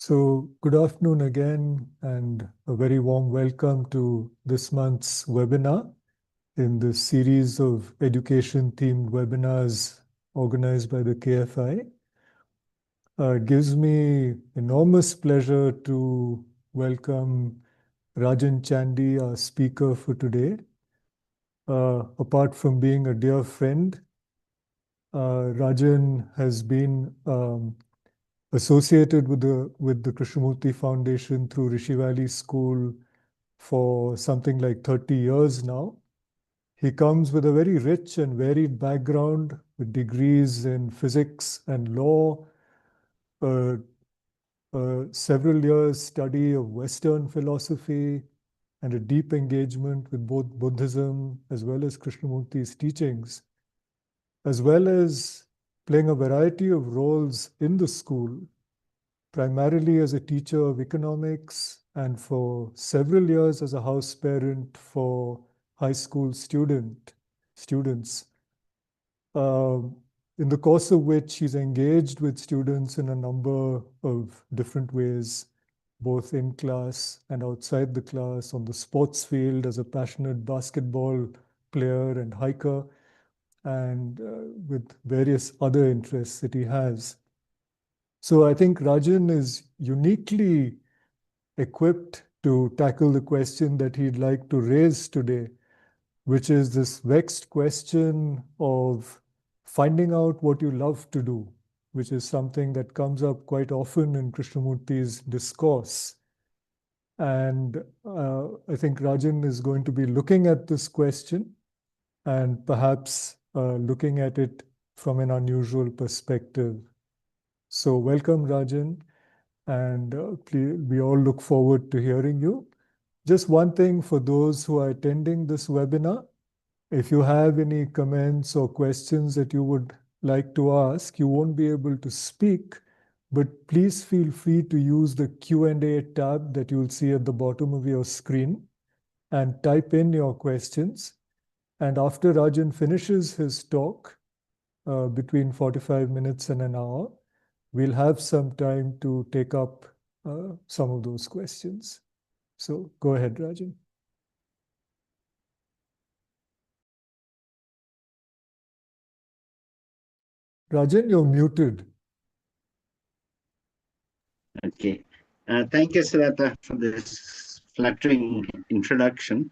So, good afternoon again, and a very warm welcome to this month's webinar in the series of education-themed webinars organized by the KFI. It gives me enormous pleasure to welcome Rajan Chandy, our speaker for today. Apart from being a dear friend, Rajan has been associated with the Krishnamurti Foundation through Rishi Valley School for something like 30 years now. He comes with a very rich and varied background with degrees in physics and law, uh, several years study of Western philosophy, and a deep engagement with both Buddhism as well as Krishnamurti's teachings, as well as playing a variety of roles in the school, primarily as a teacher of economics and for several years as a house parent for high school students, um, in the course of which he's engaged with students in a number of different ways, both in class and outside the class, on the sports field as a passionate basketball player and hiker, and with various other interests that he has. So I think Rajan is uniquely equipped to tackle the question that he'd like to raise today, which is this vexed question of finding out what you love to do, which is something that comes up quite often in Krishnamurti's discourse. And I think Rajan is going to be looking at this question and perhaps looking at it from an unusual perspective. So welcome, Rajan, and we all look forward to hearing you. Just one thing for those who are attending this webinar, if you have any comments or questions that you would like to ask, you won't be able to speak, but please feel free to use the Q&A tab that you'll see at the bottom of your screen and type in your questions. And after Rajan finishes his talk, between 45 minutes and an hour, we'll have some time to take up some of those questions. So go ahead, Rajan. Rajan, you're muted. Okay. Thank you, Siddhartha, for this flattering introduction.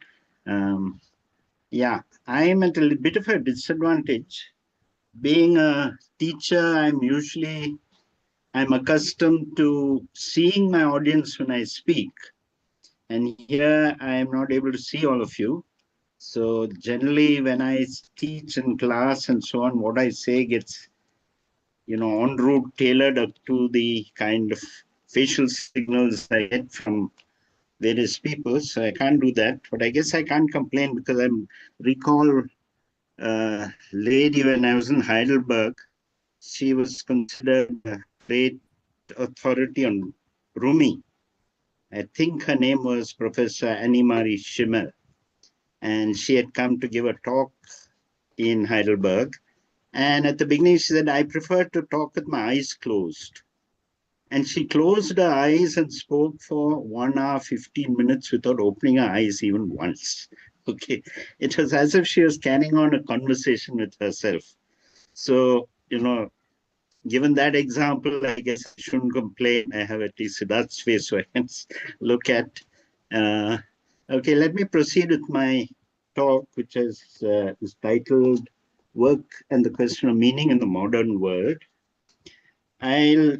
Yeah, I'm at a bit of a disadvantage. Being a teacher, I'm accustomed to seeing my audience when I speak. And here I am not able to see all of you. So generally when I teach in class and so on, what I say gets, en route tailored up to the kind of facial signals I get from various people. So I can't do that, but I guess I can't complain because I recall a lady when I was in Heidelberg. She was considered a great authority on Rumi. I think her name was Professor Annie-Marie Schimmel, and she had come to give a talk in Heidelberg. And at the beginning, she said, I prefer to talk with my eyes closed. And she closed her eyes and spoke for 1 hour, 15 minutes without opening her eyes even once. Okay. It was as if she was carrying on a conversation with herself. So, given that example, I guess I shouldn't complain. I have at least Siddharth's face so I can look at. Okay, let me proceed with my talk, which is titled Work and the Question of Meaning in the Modern World. I'll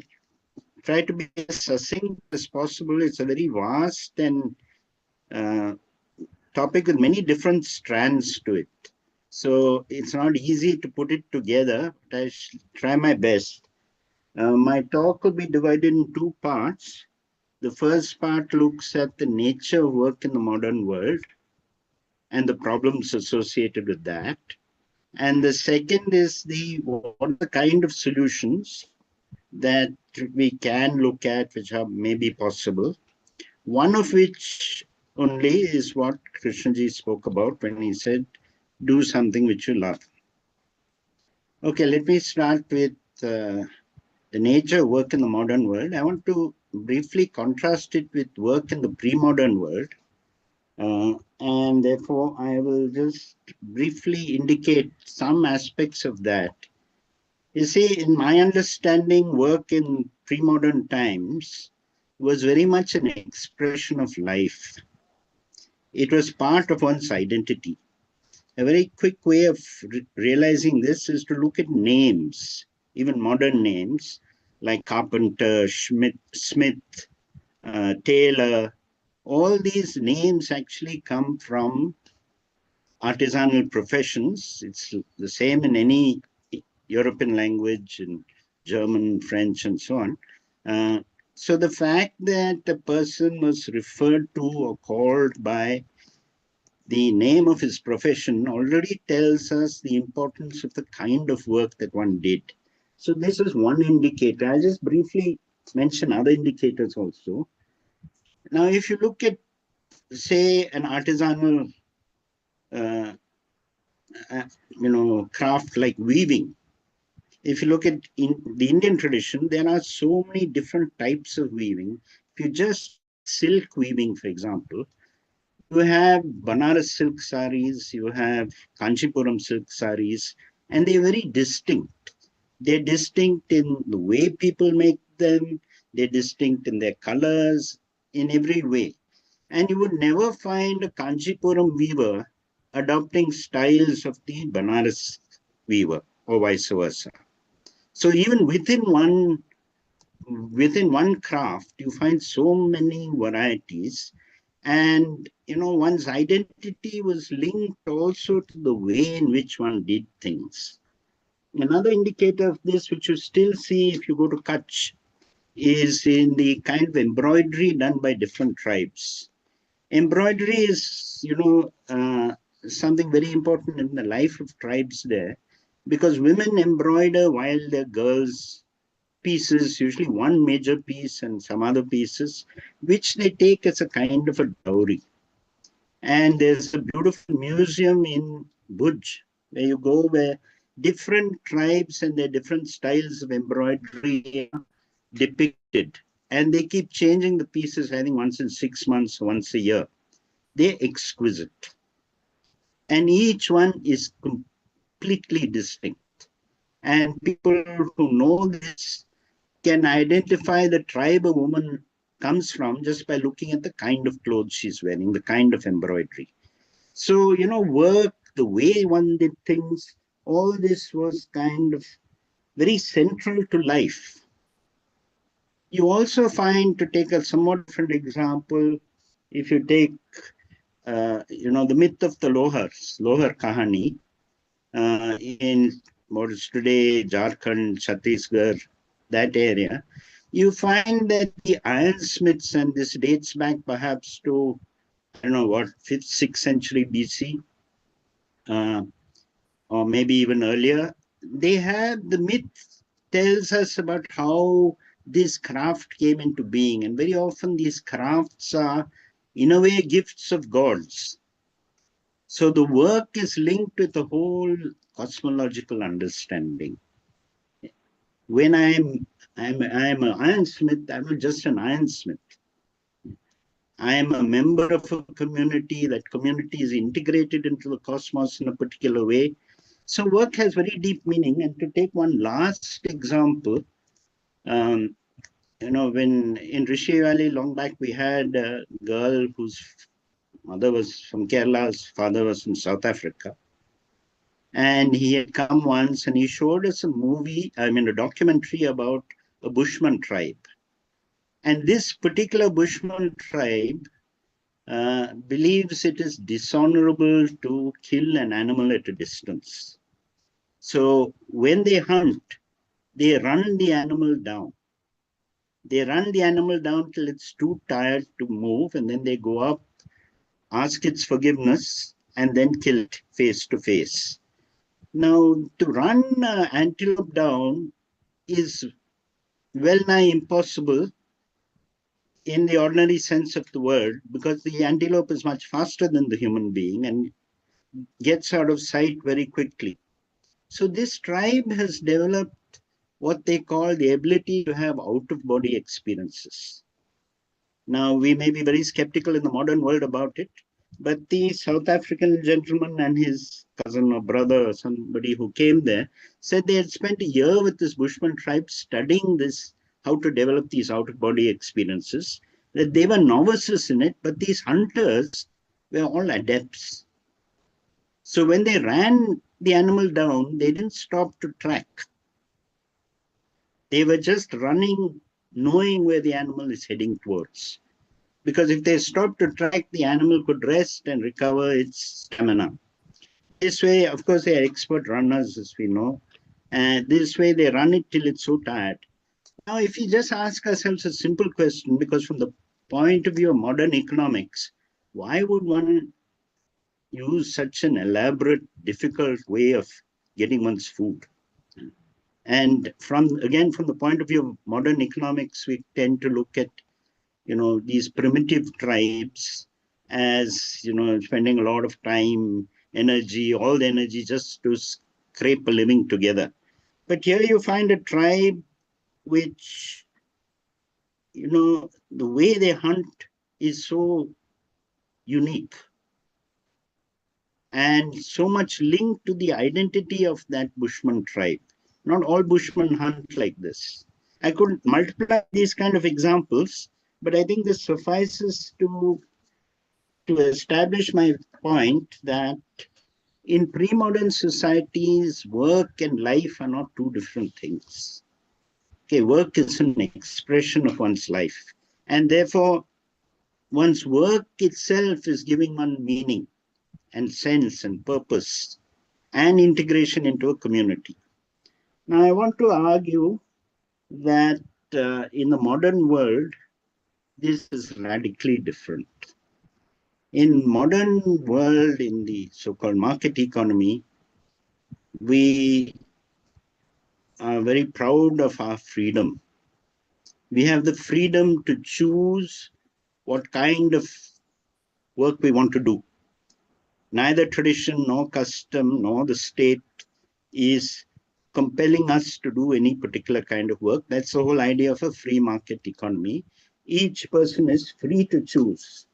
try to be as succinct as possible. It's a very vast and topic with many different strands to it. So it's not easy to put it together, but I shall try my best. My talk will be divided in two parts. The first part looks at the nature of work in the modern world and the problems associated with that. And the second is what are the kind of solutions that we can look at, which are maybe possible. One of which only is what Krishnaji spoke about when he said, do something which you love. Okay, let me start with the nature of work in the modern world. I want to briefly contrast it with work in the pre-modern world. And therefore, I will just briefly indicate some aspects of that. You see, in my understanding, work in pre-modern times was very much an expression of life. It was part of one's identity. A very quick way of realizing this is to look at names, even modern names like Carpenter, Smith, Taylor. All these names actually come from artisanal professions. It's the same in any European language, in German, French, and so on. So the fact that a person was referred to or called by the name of his profession already tells us the importance of the kind of work that one did. So this is one indicator. I'll just briefly mention other indicators also. Now, if you look at, say, an artisanal, uh, craft like weaving, if you look at in the Indian tradition, there are so many different types of weaving. If you just take silk weaving, for example, you have Banaras silk saris, you have Kanchipuram silk saris, and they're very distinct. They're distinct in the way people make them, they're distinct in their colors, in every way. And you would never find a Kanchipuram weaver adopting styles of the Banaras weaver or vice versa. So even within one craft, you find so many varieties, and one's identity was linked also to the way in which one did things. Another indicator of this, which you still see if you go to Kutch, is in the kind of embroidery done by different tribes. Embroidery is, something very important in the life of tribes there, because women embroider while they're girls pieces, usually one major piece and some other pieces, which they take as a kind of a dowry. And there's a beautiful museum in Bhuj where you go where different tribes and their different styles of embroidery are depicted. And they keep changing the pieces, I think once in 6 months, once a year. They're exquisite. And each one is completely distinct. And people who know this can identify the tribe a woman comes from just by looking at the kind of clothes she's wearing, the kind of embroidery. So, work, the way one did things, all this was kind of very central to life. You also find, to take a somewhat different example, if you take, the myth of the Lohar Kahani, in what is today Jharkhand, Chhattisgarh, that area, you find that the ironsmiths, and this dates back perhaps to, I don't know what, 5th, 6th century BC, uh, or maybe even earlier, they have the myth tells us about how this craft came into being. And very often these crafts are, in a way, gifts of gods. So the work is linked with the whole cosmological understanding. When I'm an ironsmith, I'm not just an ironsmith. I am a member of a community. That community is integrated into the cosmos in a particular way. So work has very deep meaning. And to take one last example, when in Rishi Valley long back, we had a girl whose mother was from Kerala, his father was from South Africa. And he had come once and he showed us a documentary about a Bushman tribe. And this particular Bushman tribe believes it is dishonorable to kill an animal at a distance. So when they hunt, they run the animal down. They run the animal down till it's too tired to move, and then they go up, ask its forgiveness, and then kill it face to face. Now, to run antelope down is well nigh impossible in the ordinary sense of the word, because the antelope is much faster than the human being and gets out of sight very quickly. So this tribe has developed what they call the ability to have out-of-body experiences. Now, we may be very skeptical in the modern world about it, but the South African gentleman and his cousin or brother or somebody who came there said they had spent a year with this Bushman tribe studying this, how to develop these out-of-body experiences, that they were novices in it, but these hunters were all adepts. So when they ran the animal down, they didn't stop to track. They were just running, knowing where the animal is heading towards. Because if they stop to track, the animal could rest and recover its stamina. This way, of course, they are expert runners, as we know. And this way, they run it till it's so tired. Now, if we just ask ourselves a simple question, because from the point of view of modern economics, why would one use such an elaborate, difficult way of getting one's food? And again, from the point of view of modern economics, we tend to look at, these primitive tribes as, spending a lot of time, energy, all the energy just to scrape a living together. But here you find a tribe which, the way they hunt is so unique and so much linked to the identity of that Bushman tribe. Not all Bushmen hunt like this. I could multiply these kind of examples, but I think this suffices to establish my point that in pre-modern societies, work and life are not two different things. Okay, work is an expression of one's life, and therefore one's work itself is giving one meaning and sense and purpose and integration into a community. Now, I want to argue that in the modern world, this is radically different. In modern world, in the so-called market economy, we are very proud of our freedom. We have the freedom to choose what kind of work we want to do. Neither tradition nor custom nor the state is compelling us to do any particular kind of work. That's the whole idea of a free market economy. Each person is free to choose.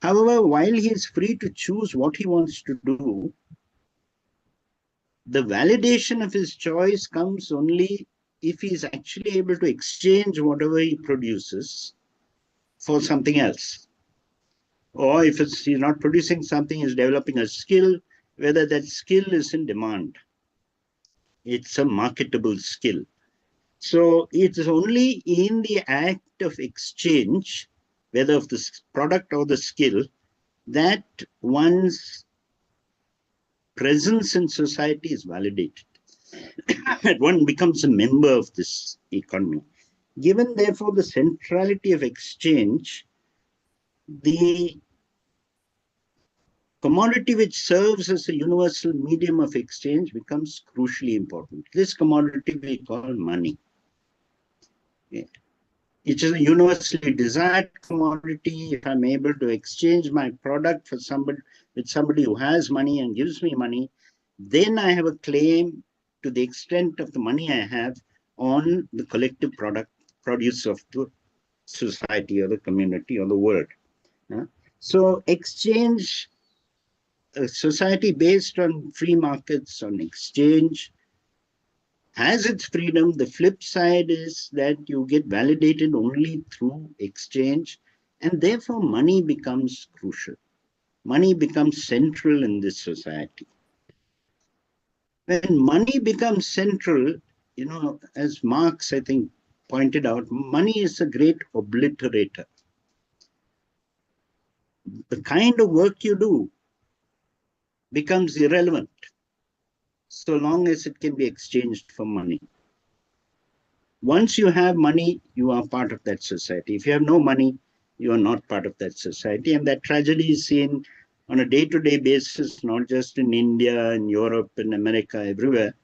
However, while he is free to choose what he wants to do, the validation of his choice comes only if he is actually able to exchange whatever he produces for something else. Or if he's not producing something, he's developing a skill, whether that skill is in demand. It's a marketable skill. So it is only in the act of exchange, whether of the product or the skill, that one's presence in society is validated. That one becomes a member of this economy. Given, therefore, the centrality of exchange, the commodity which serves as a universal medium of exchange becomes crucially important. This commodity we call money. It is a universally desired commodity. If I'm able to exchange my product for somebody who has money and gives me money, then I have a claim to the extent of the money I have on the collective produce of the society or the community or the world. So exchange, a society based on free markets, on exchange, has its freedom. The flip side is that you get validated only through exchange, and therefore money becomes crucial. Money becomes central in this society. When money becomes central, as Marx, I think, pointed out, money is a great obliterator. The kind of work you do becomes irrelevant so long as it can be exchanged for money. Once you have money, you are part of that society. If you have no money, you are not part of that society. And that tragedy is seen on a day-to-day basis, not just in India, in Europe, in America, everywhere,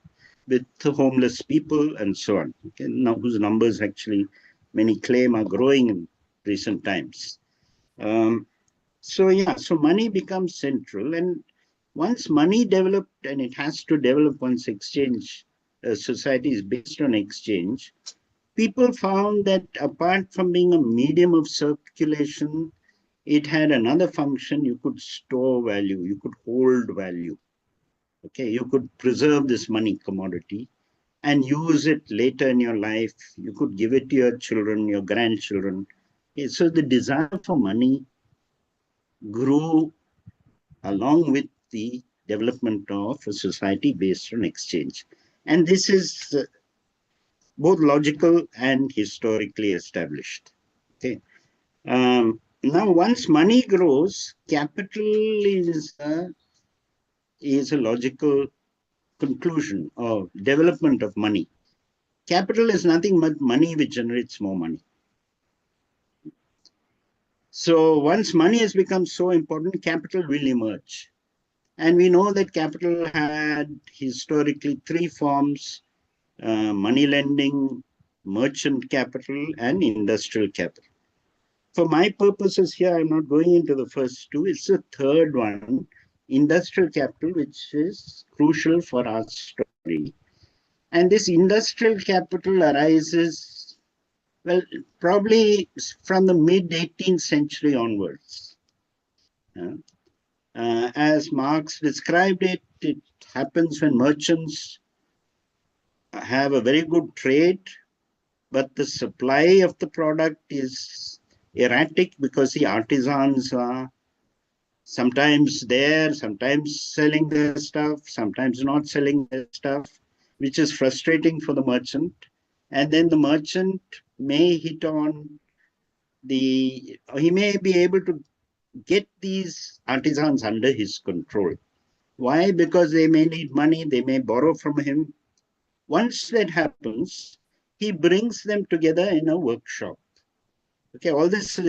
with homeless people and so on, okay, now, whose numbers actually many claim are growing in recent times. So money becomes central. And once money developed, and it has to develop once exchange, society is based on exchange, people found that apart from being a medium of circulation, it had another function. You could store value, you could hold value. Okay, you could preserve this money commodity and use it later in your life. You could give it to your children, your grandchildren. Okay, so the desire for money grew along with the development of a society based on exchange. And this is both logical and historically established. Okay. Now, once money grows, capital is a logical conclusion of development of money. Capital is nothing but money which generates more money. So once money has become so important, capital will emerge. And we know that capital had historically three forms: money lending, merchant capital, and industrial capital. For my purposes here, I'm not going into the first two. It's the third one, industrial capital, which is crucial for our story. And this industrial capital arises, well, probably from the mid 18th century onwards. As Marx described it, it happens when merchants have a very good trade, but the supply of the product is erratic because the artisans are sometimes there, sometimes selling their stuff, sometimes not selling their stuff, which is frustrating for the merchant. And then the merchant may hit on he may be able to get these artisans under his control. Why? Because they may need money, they may borrow from him. Once that happens, he brings them together in a workshop. Okay, all this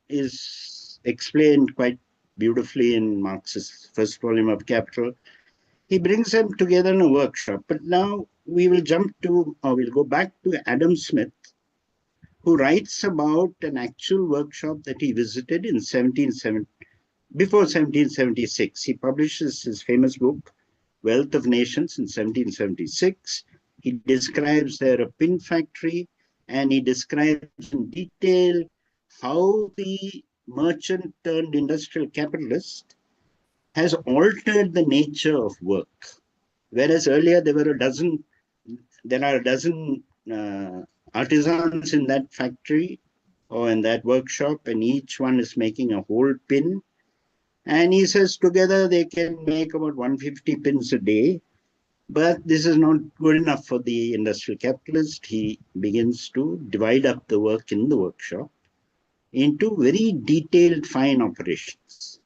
is explained quite beautifully in Marx's first volume of Capital. He brings them together in a workshop. But now we will we'll go back to Adam Smith, who writes about an actual workshop that he visited in before 1776. He publishes his famous book, Wealth of Nations, in 1776. He describes there a pin factory, and he describes in detail how the merchant turned industrial capitalist has altered the nature of work. Whereas earlier there are a dozen artisans in that factory or in that workshop, and each one is making a whole pin. And he says together they can make about 150 pins a day. But this is not good enough for the industrial capitalist. He begins to divide up the work in the workshop into very detailed, fine operations.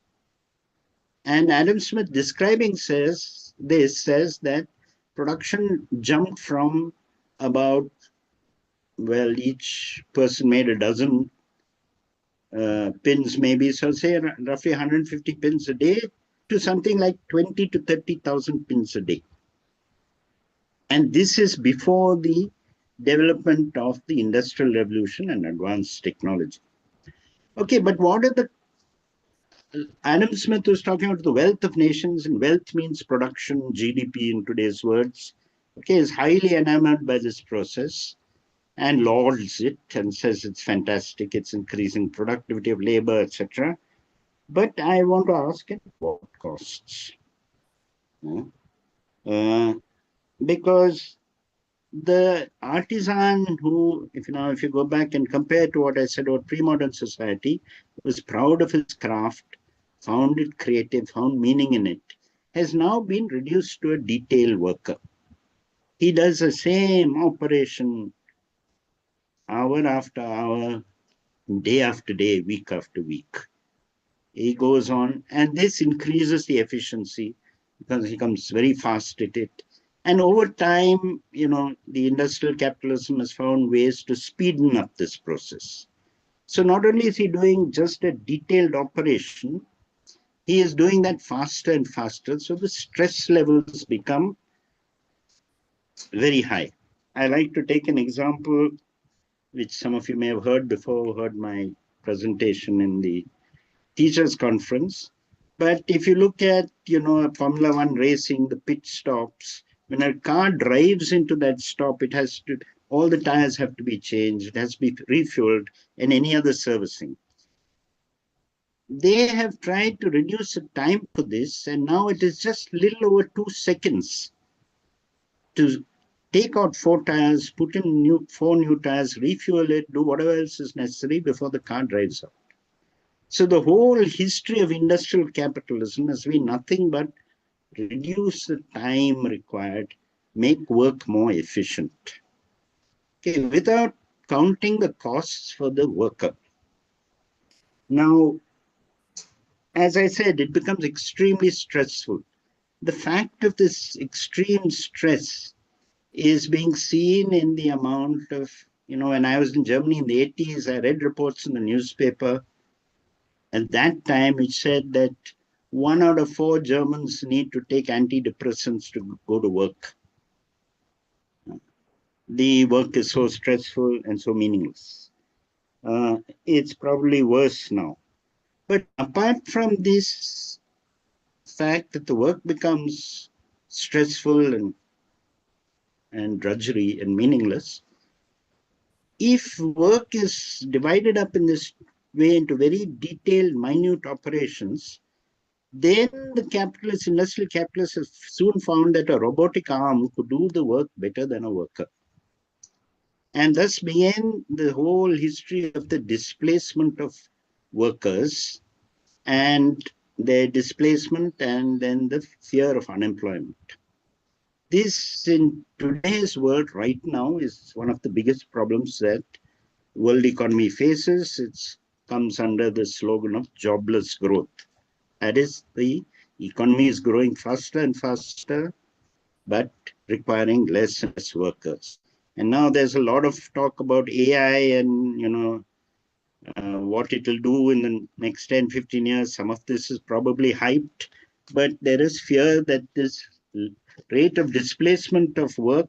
And Adam Smith describing says that production jumped from about, well, each person made a dozen pins maybe, so say roughly 150 pins a day, to something like 20 to 30,000 pins a day. And this is before the development of the Industrial Revolution and advanced technology. Okay, but what are the Adam Smith was talking about the wealth of nations, and wealth means production, GDP in today's words. Okay, is highly enamored by this process and lauds it and says it's fantastic, it's increasing productivity of labor, etc. But I want to ask at what costs? Because the artisan who, if you go back and compare to what I said about pre-modern society, was proud of his craft, found it creative, found meaning in it, has now been reduced to a detail worker. He does the same operation hour after hour, day after day, week after week. He goes on, and this increases the efficiency because he becomes very fast at it. And over time, the industrial capitalism has found ways to speeden up this process. So not only is he doing just a detailed operation, he is doing that faster and faster. So the stress levels become very high. I like to take an example, which some of you may have heard before, heard my presentation in the teachers conference. But if you look at, Formula One racing, the pit stops, when a car drives into that stop, it has to all the tires have to be changed, it has to be refueled, and any other servicing. They have tried to reduce the time for this, and now it is just little over 2 seconds to take out 4 tires, put in 4 new tires, refuel it, do whatever else is necessary before the car drives out. So the whole history of industrial capitalism has been nothing but reduce the time required, make work more efficient. Okay, without counting the costs for the worker. Now, as I said, it becomes extremely stressful. The fact of this extreme stress is being seen in the amount of, when I was in Germany in the 80s, I read reports in the newspaper at that time which said that 1 out of 4 Germans need to take antidepressants to go to work. The work is so stressful and so meaningless. It's probably worse now. But apart from this fact that the work becomes stressful and drudgery and meaningless, if work is divided up in this way into very detailed, minute operations, then the industrial capitalists have soon found that a robotic arm could do the work better than a worker. And thus began the whole history of the displacement of workers and their displacement and then the fear of unemployment. This, in today's world right now, is one of the biggest problems that world economy faces. It comes under the slogan of jobless growth. That is, the economy is growing faster and faster, but requiring less and less workers. And now there's a lot of talk about AI and, what it will do in the next 10, 15 years. Some of this is probably hyped, but there is fear that this rate of displacement of work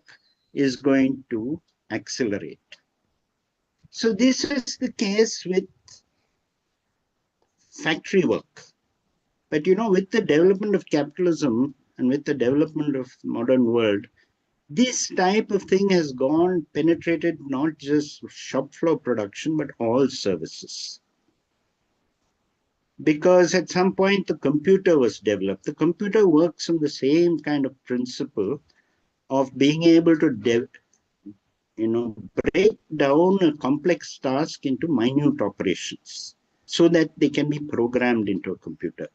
is going to accelerate. So this is the case with factory work. But with the development of capitalism and with the development of modern world, this type of thing has penetrated not just shop floor production, but all services. Because at some point the computer was developed. The computer works on the same kind of principle of being able to break down a complex task into minute operations so that they can be programmed into a computer.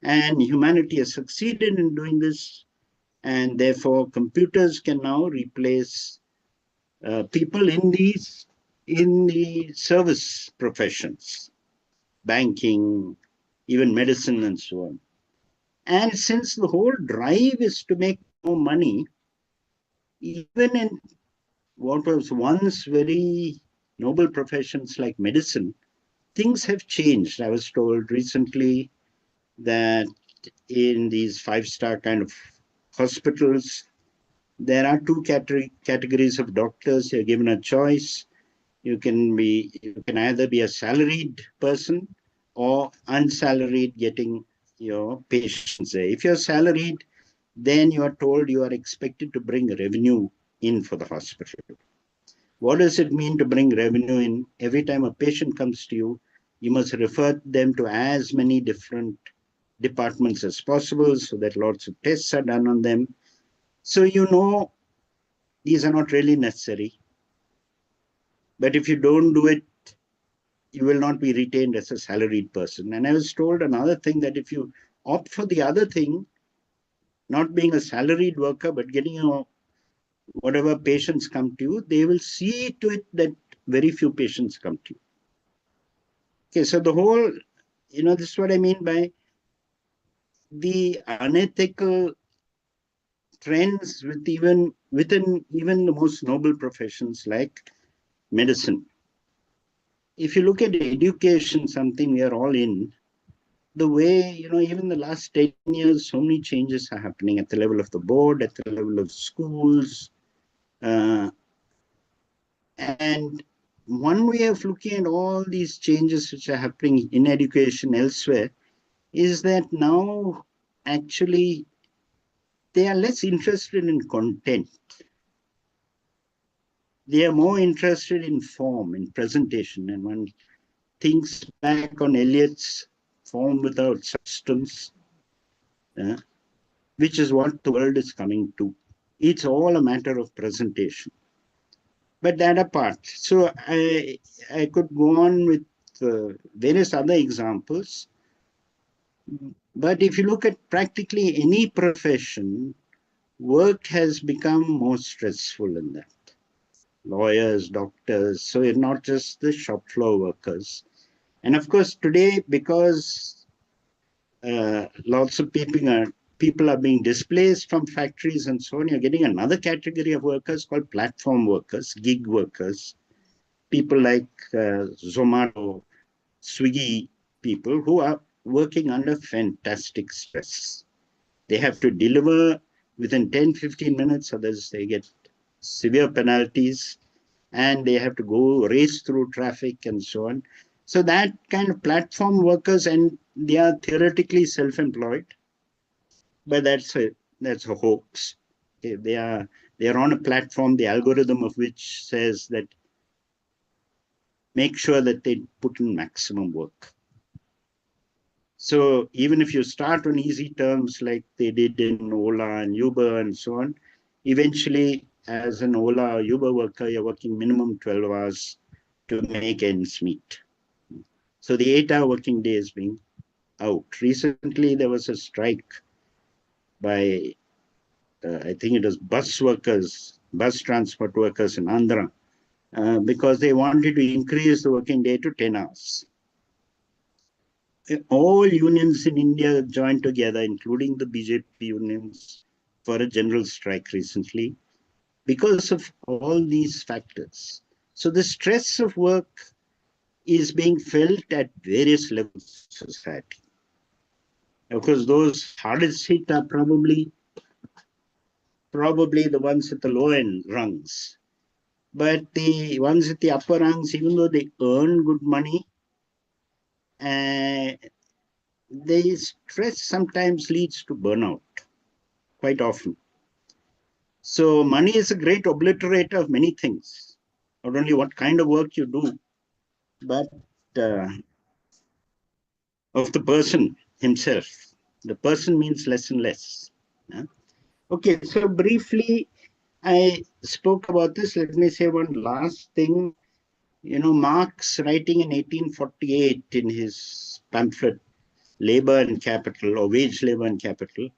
And humanity has succeeded in doing this, and therefore computers can now replace people in the service professions, banking, even medicine, and so on. And since the whole drive is to make more money, even in what was once very noble professions like medicine, things have changed. I was told recently that in these 5-star kind of hospitals, there are 2 categories of doctors. You're given a choice. You can either be a salaried person or unsalaried, getting your patients there. If you're salaried, then you are told you are expected to bring revenue in for the hospital. What does it mean to bring revenue in? Every time a patient comes to you, you must refer them to as many different departments as possible so that lots of tests are done on them. So these are not really necessary. But if you don't do it, you will not be retained as a salaried person. And I was told another thing, that if you opt for the other thing, not being a salaried worker, but getting whatever patients come to you, they will see to it that very few patients come to you. Okay, so the whole, this is what I mean by the unethical trends within even the most noble professions like medicine. If you look at education, something we are all in, the way, even the last 10 years, so many changes are happening at the level of the board, at the level of schools. And one way of looking at all these changes which are happening in education elsewhere is that now actually they are less interested in content. They are more interested in form, in presentation. And one thinks back on Eliot's form without substance, uh, which is what the world is coming to. It's all a matter of presentation. But that apart, so I could go on with various other examples. But if you look at practically any profession, work has become more stressful in that. Lawyers, doctors, so it's not just the shop floor workers. And of course, today, because lots of people are being displaced from factories and so on, you're getting another category of workers called platform workers, gig workers, people like Zomato, Swiggy people who are working under fantastic stress. They have to deliver within 10-15 minutes, others they get severe penalties, and they have to go race through traffic and so on. So that kind of platform workers, and they are theoretically self-employed, but that's a hoax. They are on a platform, the algorithm of which says that make sure that they put in maximum work. So even if you start on easy terms like they did in Ola and Uber and so on, eventually as an Ola or Uber worker, you're working minimum 12 hours to make ends meet. So the 8-hour working day is being out. Recently, there was a strike by, I think it was bus transport workers in Andhra, because they wanted to increase the working day to 10 hours. All unions in India joined together, including the BJP unions, for a general strike recently because of all these factors. So the stress of work is being felt at various levels of society. Of course, those hardest hit are probably the ones at the low end rungs. But the ones at the upper rungs, even though they earn good money, uh, the stress sometimes leads to burnout, quite often. So money is a great obliterator of many things, not only what kind of work you do, but uh, of the person himself. The person means less and less. Yeah? Okay, so briefly, I spoke about this. Let me say one last thing. Marx, writing in 1848 in his pamphlet, Labor and Capital, or Wage, Labor and Capital,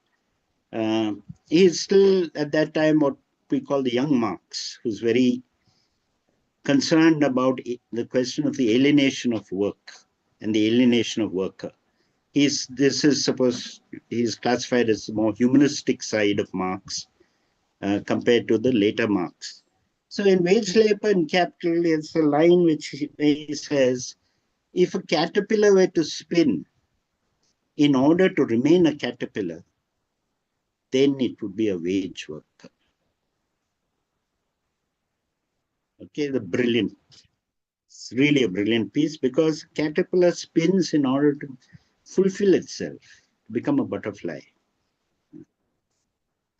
he's still at that time what we call the young Marx, who's very concerned about the question of the alienation of work and the alienation of worker. He's classified as the more humanistic side of Marx compared to the later Marx. So in Wage, Labor and Capital, it's a line which he says, if a caterpillar were to spin in order to remain a caterpillar, then it would be a wage worker. Okay, it's really a brilliant piece because caterpillar spins in order to fulfill itself, become a butterfly.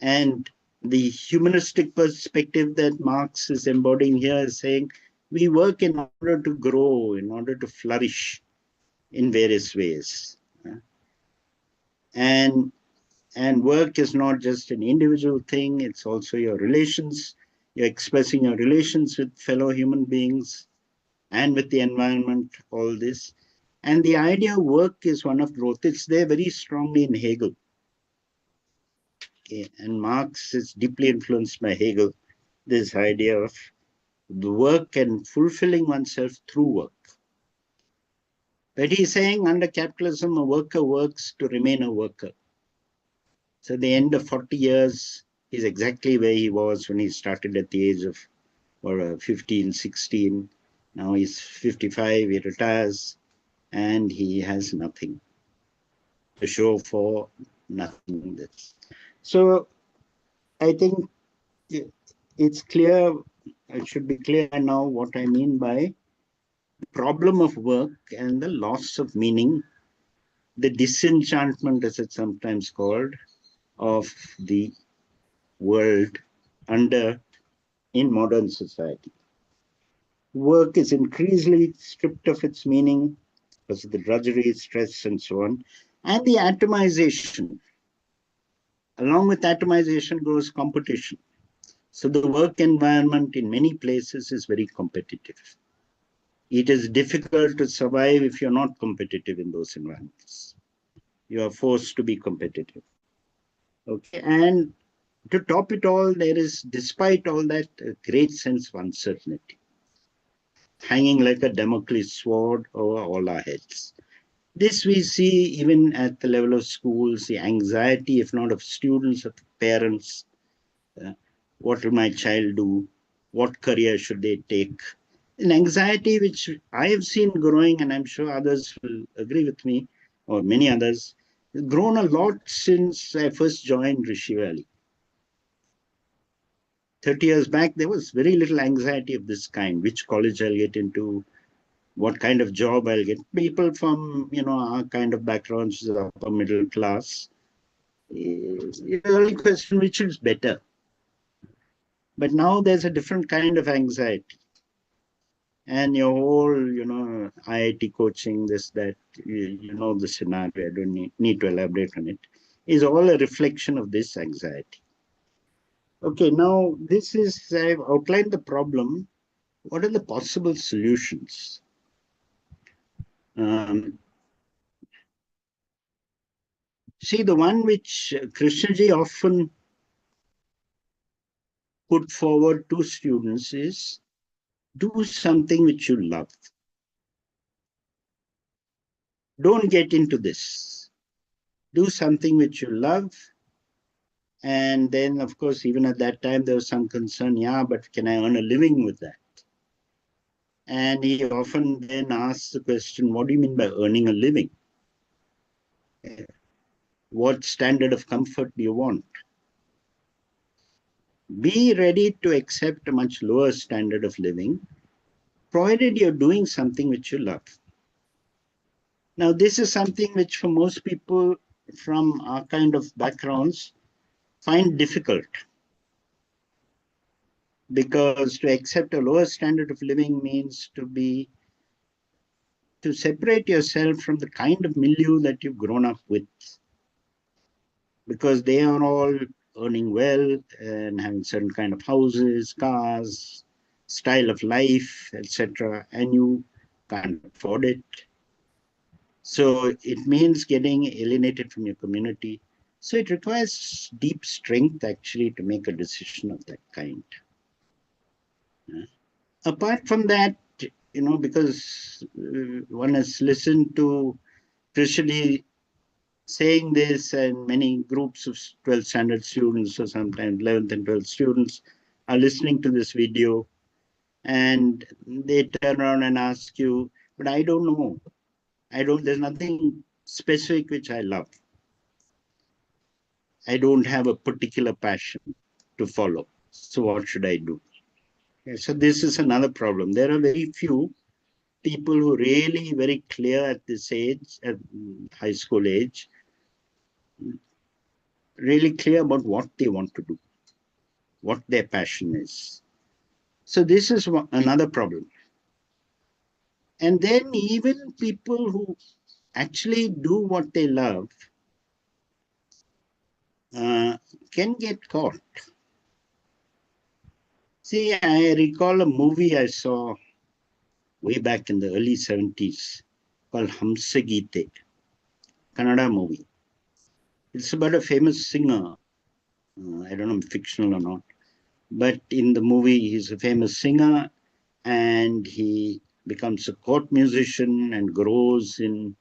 And the humanistic perspective that Marx is embodying here is saying we work in order to grow, in order to flourish in various ways. And work is not just an individual thing, it's also your relations. You're expressing your relations with fellow human beings and with the environment, all this. And the idea of work is one of growth. It's there very strongly in Hegel. Okay. And Marx is deeply influenced by Hegel, this idea of the work and fulfilling oneself through work. But he's saying under capitalism, a worker works to remain a worker. So at the end of 40 years, he's exactly where he was when he started at the age of 15, 16. Now he's 55, he retires, and he has nothing to show for, nothing. So I think it's clear, it should be clear now what I mean by the problem of work and the loss of meaning, the disenchantment, as it's sometimes called, of the world in modern society. Work is increasingly stripped of its meaning because of the drudgery, stress, and so on, and the atomization. Along with atomization goes competition. So the work environment in many places is very competitive. It is difficult to survive if you're not competitive in those environments. You are forced to be competitive. Okay, and to top it all, there is, despite all that, a great sense of uncertainty, hanging like a Damocles sword over all our heads. This we see even at the level of schools, the anxiety, if not of students, of parents. Uh, what will my child do? What career should they take? An anxiety which I have seen growing, and I'm sure others will agree with me, or many others, grown a lot since I first joined Rishi Valley. 30 years back, there was very little anxiety of this kind. Which college I'll get into, what kind of job I'll get. People from, our kind of backgrounds, the upper middle class, the only question, which is better. But now there's a different kind of anxiety. And your whole, IIT coaching, this, that, you know the scenario, I don't need to elaborate on it, is all a reflection of this anxiety. Okay, now I've outlined the problem. What are the possible solutions? See, the one which Krishnaji often put forward to students is do something which you love. Don't get into this. Do something which you love. And then, of course, even at that time, there was some concern, yeah, but can I earn a living with that? And he often then asks the question, what do you mean by earning a living? What standard of comfort do you want? Be ready to accept a much lower standard of living, provided you're doing something which you love. Now, this is something which for most people from our kind of backgrounds find difficult, because to accept a lower standard of living means to separate yourself from the kind of milieu that you've grown up with, because they are all earning well and having certain kind of houses, cars, style of life, etc., and you can't afford it. So it means getting alienated from your community. So it requires deep strength actually to make a decision of that kind. Apart from that, because one has listened to Rishi saying this, and many groups of 12th standard students, or sometimes 11th and 12th students, are listening to this video, and they turn around and ask you, but I don't know. There's nothing specific which I love. I don't have a particular passion to follow. So what should I do? Okay, so this is another problem. There are very few people who are really very clear at this age, at high school age, really clear about what they want to do, what their passion is. So this is another problem. And then even people who actually do what they love can get caught. See, I recall a movie I saw way back in the early 70s called Hamse Geete, Kannada movie. It's about a famous singer. I don't know if fictional or not. But in the movie, he's a famous singer, and he becomes a court musician and grows in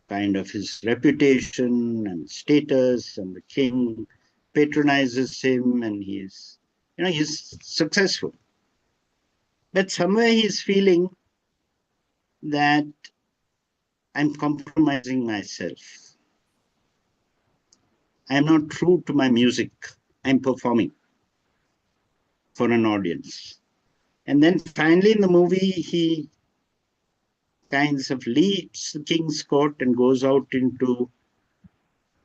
kind of his reputation and status, and the king patronizes him, and he's successful. But somewhere he's feeling that I'm compromising myself. I'm not true to my music. I'm performing for an audience. And then finally in the movie, he kinds of leaves the king's court and goes out into,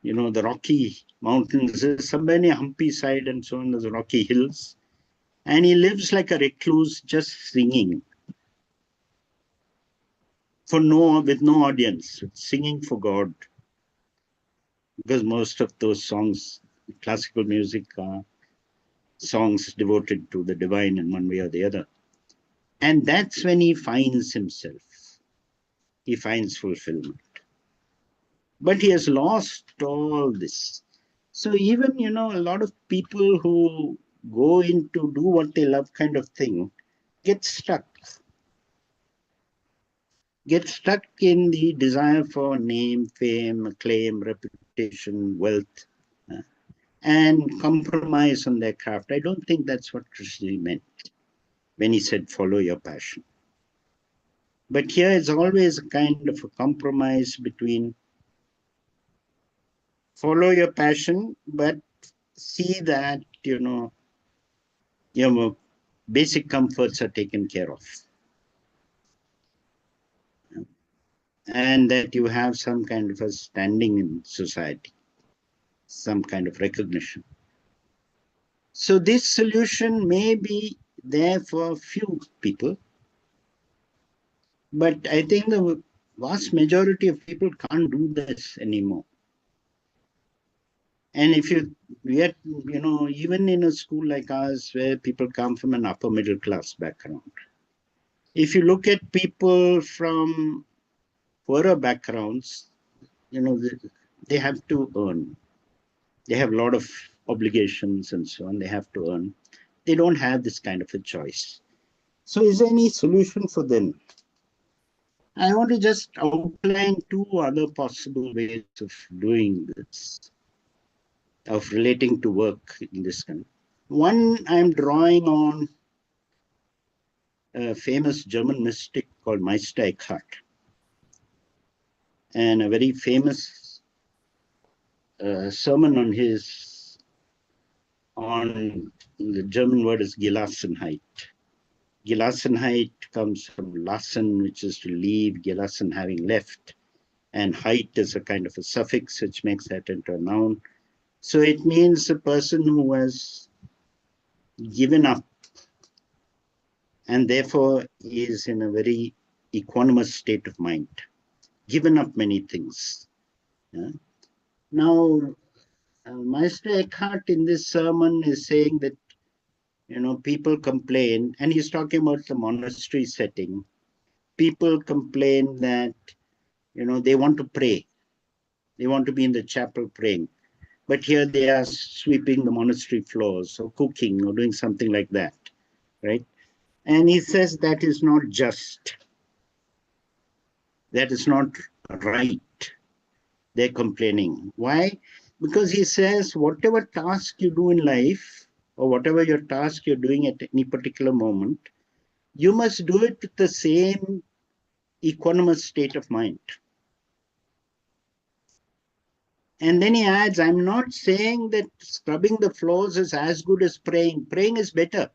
the Rocky Mountains. Somewhere near Hampi side and so on, there's Rocky Hills. And he lives like a recluse, just singing with no audience, singing for God. Because most of those songs, classical music, are songs devoted to the divine in one way or the other. And that's when he finds himself. He finds fulfillment. But he has lost all this. So even, a lot of people who go into do what they love kind of thing get stuck. Get stuck in the desire for name, fame, acclaim, reputation, wealth, and compromise on their craft. I don't think that's what Krishna meant when he said, follow your passion. But here it's always a kind of a compromise between follow your passion, but see that, your basic comforts are taken care of. And that you have some kind of a standing in society, some kind of recognition. So this solution may be there for a few people, but I think the vast majority of people can't do this anymore. And if you get, even in a school like ours where people come from an upper middle class background, if you look at people from poorer backgrounds, they have to earn. They have a lot of obligations and so on. They have to earn. They don't have this kind of a choice. So is there any solution for them? I want to just outline two other possible ways of doing this, of relating to work in this kind. One, I'm drawing on a famous German mystic called Meister Eckhart, and a very famous sermon on the German word is Gelassenheit. Gelassenheit comes from lassen, which is to leave, gelassen having left, and heit is a kind of a suffix which makes that into a noun. So it means a person who has given up and therefore is in a very equanimous state of mind, given up many things. Yeah? Now, Meister Eckhart in this sermon is saying that, people complain, and he's talking about the monastery setting. People complain that, they want to pray. They want to be in the chapel praying. But here they are sweeping the monastery floors or cooking or doing something like that, right? And he says that is not just. That is not right. They're complaining. Why? Because he says whatever task you do in life or whatever your task you're doing at any particular moment, you must do it with the same equanimous state of mind. And then he adds, I'm not saying that scrubbing the floors is as good as praying. Praying is better.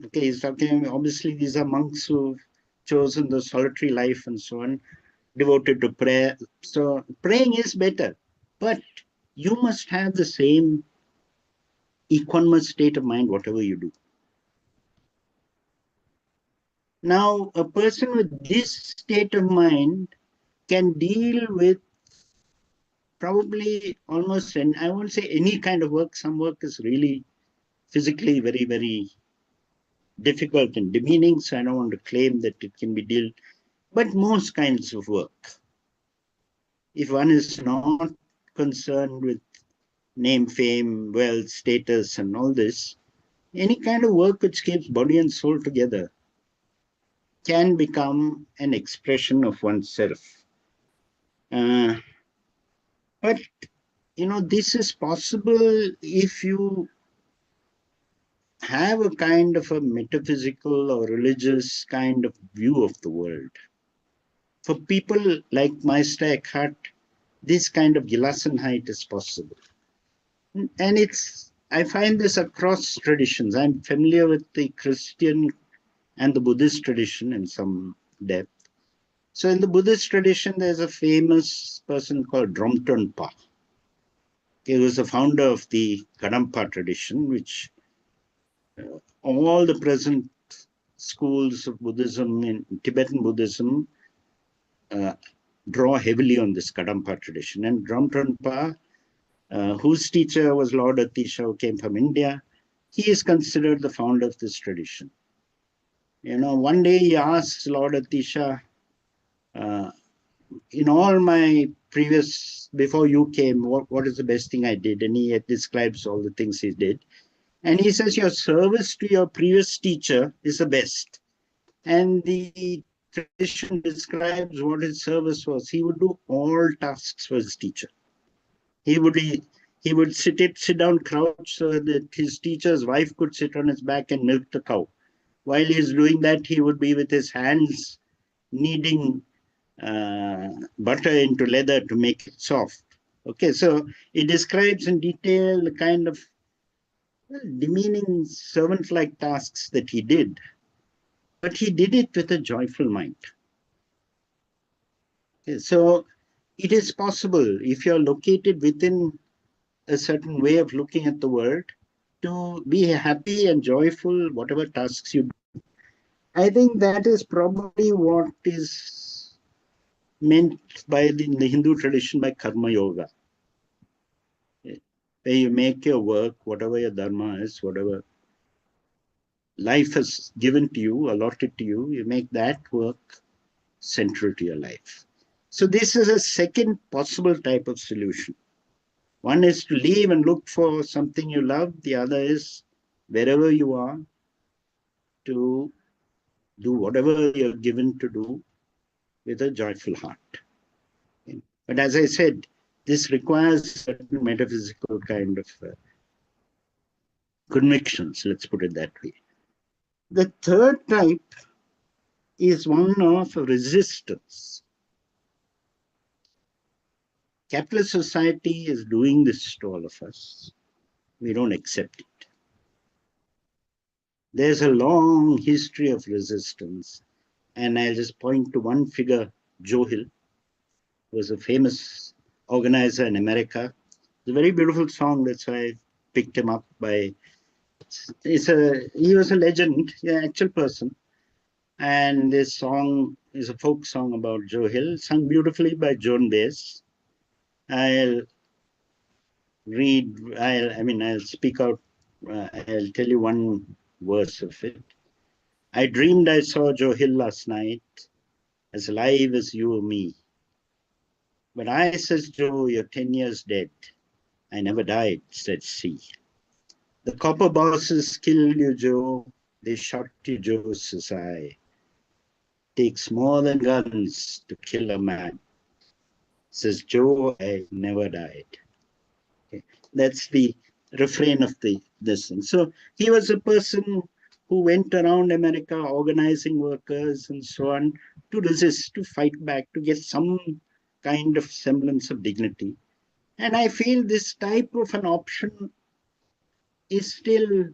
Okay, he's talking, obviously, these are monks who've chosen the solitary life and so on, devoted to prayer. So praying is better, but you must have the same equanimous state of mind, whatever you do. Now, a person with this state of mind can deal with probably almost, and I won't say any kind of work. Some work is really physically very, very difficult and demeaning, so I don't want to claim that it can be dealt, but most kinds of work. If one is not concerned with name, fame, wealth, status, and all this, any kind of work which keeps body and soul together can become an expression of oneself. But, this is possible if you have a kind of a metaphysical or religious kind of view of the world. For people like Meister Eckhart, this kind of Gelassenheit is possible. And I find this across traditions. I'm familiar with the Christian and the Buddhist tradition in some depth. So in the Buddhist tradition, there's a famous person called Dromtonpa. He was the founder of the Kadampa tradition, which all the present schools of Buddhism in Tibetan Buddhism draw heavily on this Kadampa tradition. And Ramtrunpa, whose teacher was Lord Atisha, who came from India, he is considered the founder of this tradition. You know, one day he asked Lord Atisha, in all my previous, before you came, what is the best thing I did? And he describes all the things he did. And he says, your service to your previous teacher is the best. And the tradition describes what his service was. He would do all tasks for his teacher. He would sit down crouch so that his teacher's wife could sit on his back and milk the cow. While he's doing that, he would be with his hands kneading butter into leather to make it soft. Okay, so it describes in detail the kind of demeaning servant-like tasks that he did, but he did it with a joyful mind. Okay, so it is possible, if you're located within a certain way of looking at the world, to be happy and joyful, whatever tasks you do. I think that is probably what is meant by in the Hindu tradition by karma yoga, where you make your work, whatever your dharma is, whatever life has given to you, allotted to you, you make that work central to your life. So this is a second possible type of solution. One is to leave and look for something you love. The other is, wherever you are, to do whatever you're given to do with a joyful heart. But as I said, this requires certain metaphysical kind of convictions, let's put it that way. The third type is one of resistance. Capitalist society is doing this to all of us. We don't accept it. There's a long history of resistance. And I'll just point to one figure, Joe Hill, who was a famous organizer in America. It's a very beautiful song. That's why I picked him up by. He was a legend, an actual person. And this song is a folk song about Joe Hill, sung beautifully by Joan Baez. I'll speak out. I'll tell you one verse of it. I dreamed I saw Joe Hill last night, as alive as you or me. But I, says Joe, you're 10 years dead. I never died, said C. The copper bosses killed you, Joe. They shot you, Joe, says I. Takes more than guns to kill a man. Says Joe, I never died. Okay. That's the refrain of this thing. So he was a person who went around America organizing workers and so on to resist, to fight back, to get some kind of semblance of dignity. And I feel this type of an option is still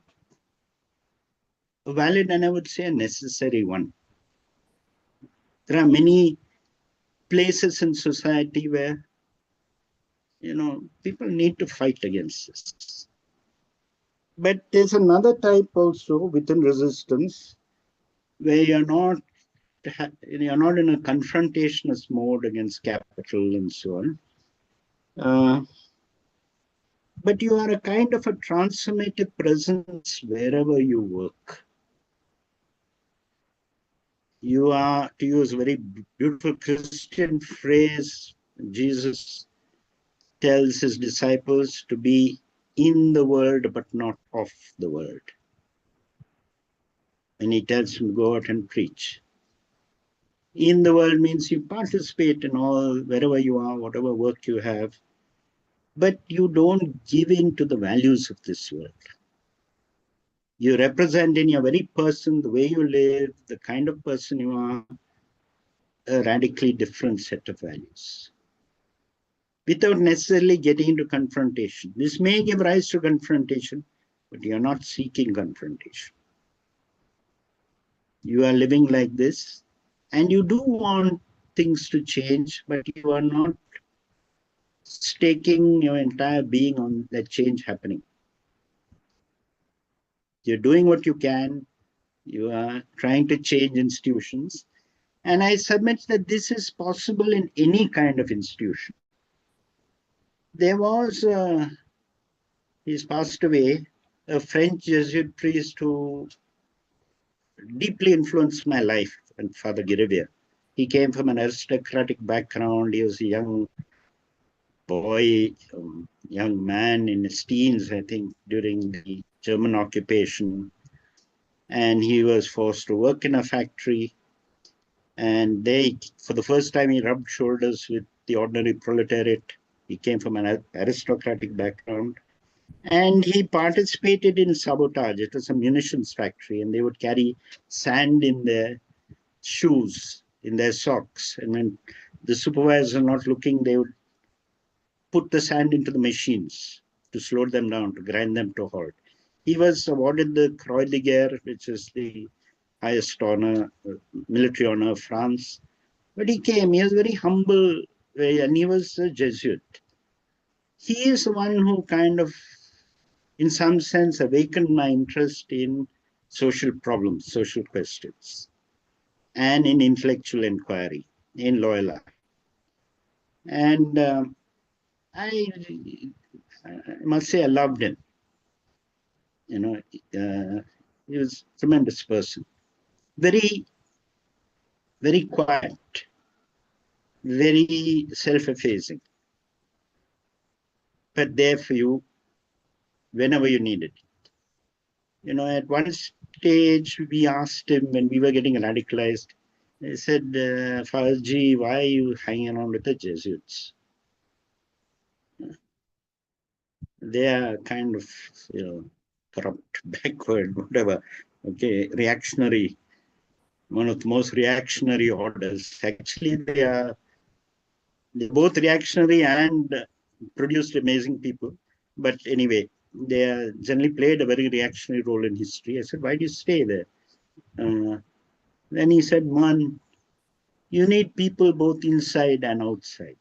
a valid and I would say a necessary one. There are many places in society where, people need to fight against this. But there's another type also within resistance where you're not in a confrontationist mode against capital and so on. But you are a kind of a transformative presence wherever you work. You are, to use a very beautiful Christian phrase, Jesus tells his disciples to be in the world but not of the world. And he tells them to go out and preach. In the world means you participate in all, wherever you are, whatever work you have, but you don't give in to the values of this world. You represent in your very person, the way you live, the kind of person you are, a radically different set of values, without necessarily getting into confrontation. This may give rise to confrontation, but you're not seeking confrontation. You are living like this, and you do want things to change, but you are not staking your entire being on that change happening. You're doing what you can. You are trying to change institutions. And I submit that this is possible in any kind of institution. There was, he's passed away, a French Jesuit priest who deeply influenced my life, and Father Girivia. He came from an aristocratic background. He was a young boy, young man in his teens, I think, during the German occupation. And he was forced to work in a factory. And they, for the first time, he rubbed shoulders with the ordinary proletariat. He came from an aristocratic background. And he participated in sabotage. It was a munitions factory, and they would carry sand in their shoes, in their socks. And when the supervisors are not looking, they would put the sand into the machines to slow them down, to grind them to a halt. He was awarded the Croix de Guerre, which is the highest honor, military honor of France. But he came, he was very humble, and he was a Jesuit. He is the one who kind of, in some sense, awakened my interest in social problems, social questions, and in intellectual inquiry in Loyola. And I must say I loved him. You know, he was a tremendous person. Very, very quiet, very self-effacing, but there for you whenever you need it. You know, at one stage we asked him when we were getting radicalized, they said, Fauji, why are you hanging around with the Jesuits? They are kind of, you know, corrupt, backward, whatever, okay, reactionary, one of the most reactionary orders. Actually, they're both reactionary and produced amazing people. But anyway, they generally played a very reactionary role in history. I said, why do you stay there? Then he said, one, you need people both inside and outside.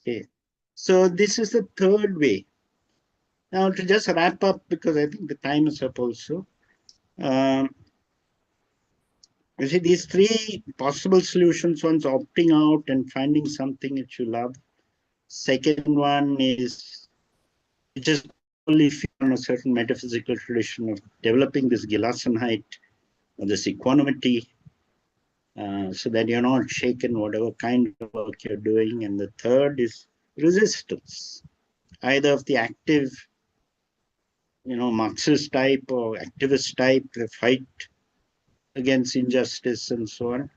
Okay. So this is the third way. Now to just wrap up, because I think the time is up also. You see, these three possible solutions, one's opting out and finding something that you love. Second one is, which is only if you're on a certain metaphysical tradition of developing this Gelassenheit or this equanimity, so that you're not shaken whatever kind of work you're doing. And the third is resistance, either of the active, you know, Marxist type or activist type, the fight against injustice and so on.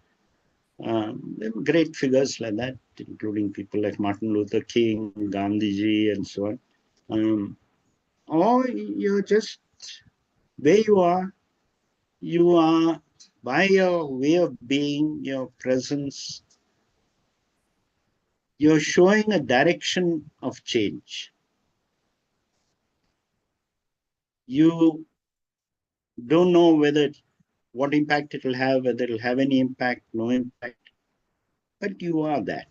There were great figures like that, including people like Martin Luther King, Gandhiji, and so on. Or you're just where you are by your way of being, your presence, you're showing a direction of change. You don't know what impact it will have, whether it will have any impact, no impact, but you are that.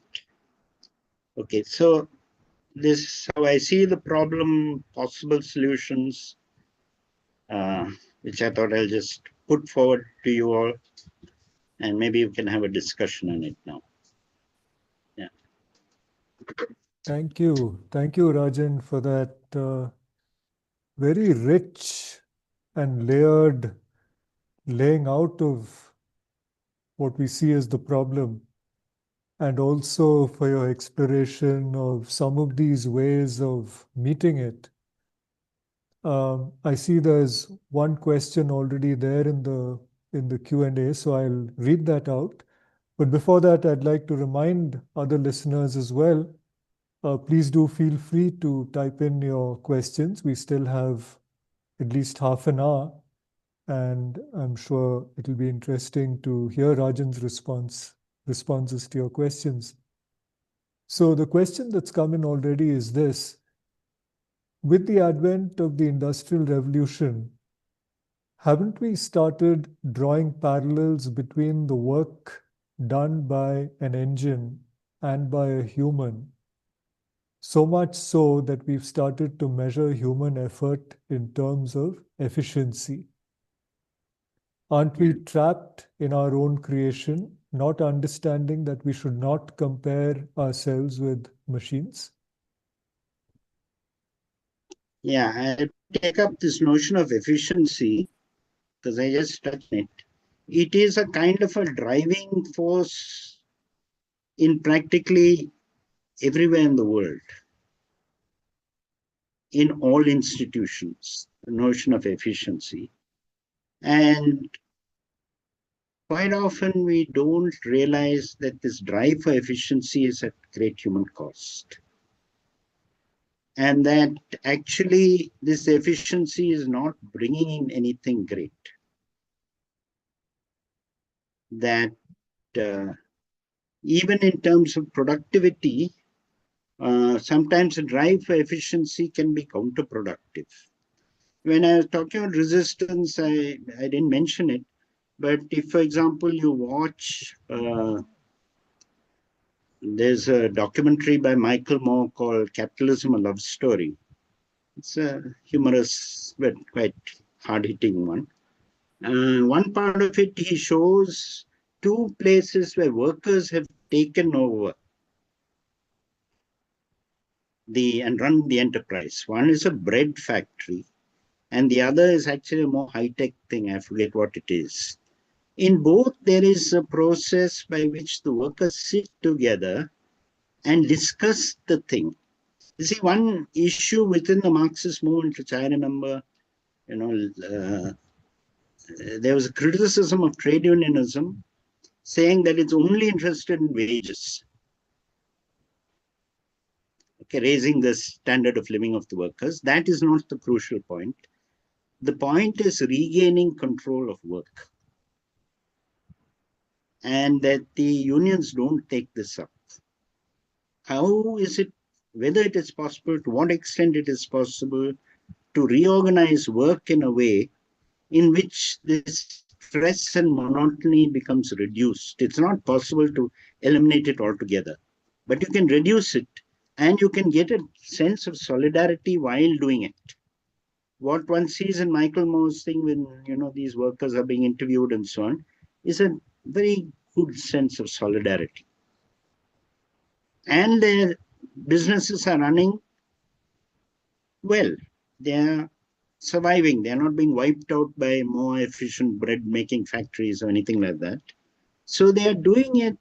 Okay, so this is how I see the problem, possible solutions, which I thought I'll just put forward to you all, and maybe you can have a discussion on it now. Yeah. Thank you. Thank you, Rajan, for that very rich and layered laying out of what we see as the problem, and also for your exploration of some of these ways of meeting it. I see there's one question already there in the Q&A, so I'll read that out. But before that, I'd like to remind other listeners as well, please do feel free to type in your questions. We still have at least half an hour, and I'm sure it'll be interesting to hear Rajan's responses to your questions. So the question that's come in already is this: with the advent of the Industrial Revolution, haven't we started drawing parallels between the work done by an engine and by a human? So much so that we've started to measure human effort in terms of efficiency. Aren't we trapped in our own creation, not understanding that we should not compare ourselves with machines? Yeah, I take up this notion of efficiency because I just touched it. It is a kind of a driving force in practically everywhere in the world, in all institutions, the notion of efficiency. And quite often we don't realize that this drive for efficiency is at great human cost. And that actually this efficiency is not bringing in anything great. That even in terms of productivity, sometimes the drive for efficiency can be counterproductive. When I was talking about resistance, I didn't mention it, but if, for example, you watch, there's a documentary by Michael Moore called Capitalism, a Love Story. It's a humorous but quite hard-hitting one. One part of it, he shows two places where workers have taken over and run the enterprise. One is a bread factory, and the other is actually a more high-tech thing. I forget what it is. In both, there is a process by which the workers sit together and discuss the thing. You see, one issue within the Marxist movement, which I remember, there was a criticism of trade unionism saying that it's only interested in wages, okay, raising the standard of living of the workers. That is not the crucial point. The point is regaining control of work, and that the unions don't take this up. How is it, whether it is possible, to what extent it is possible to reorganize work in a way in which this stress and monotony becomes reduced? It's not possible to eliminate it altogether, but you can reduce it, and you can get a sense of solidarity while doing it. What one sees in Michael Moore's thing when these workers are being interviewed and so on is a very good sense of solidarity. And their businesses are running well. They are surviving. They are not being wiped out by more efficient bread making factories or anything like that. So they are doing it.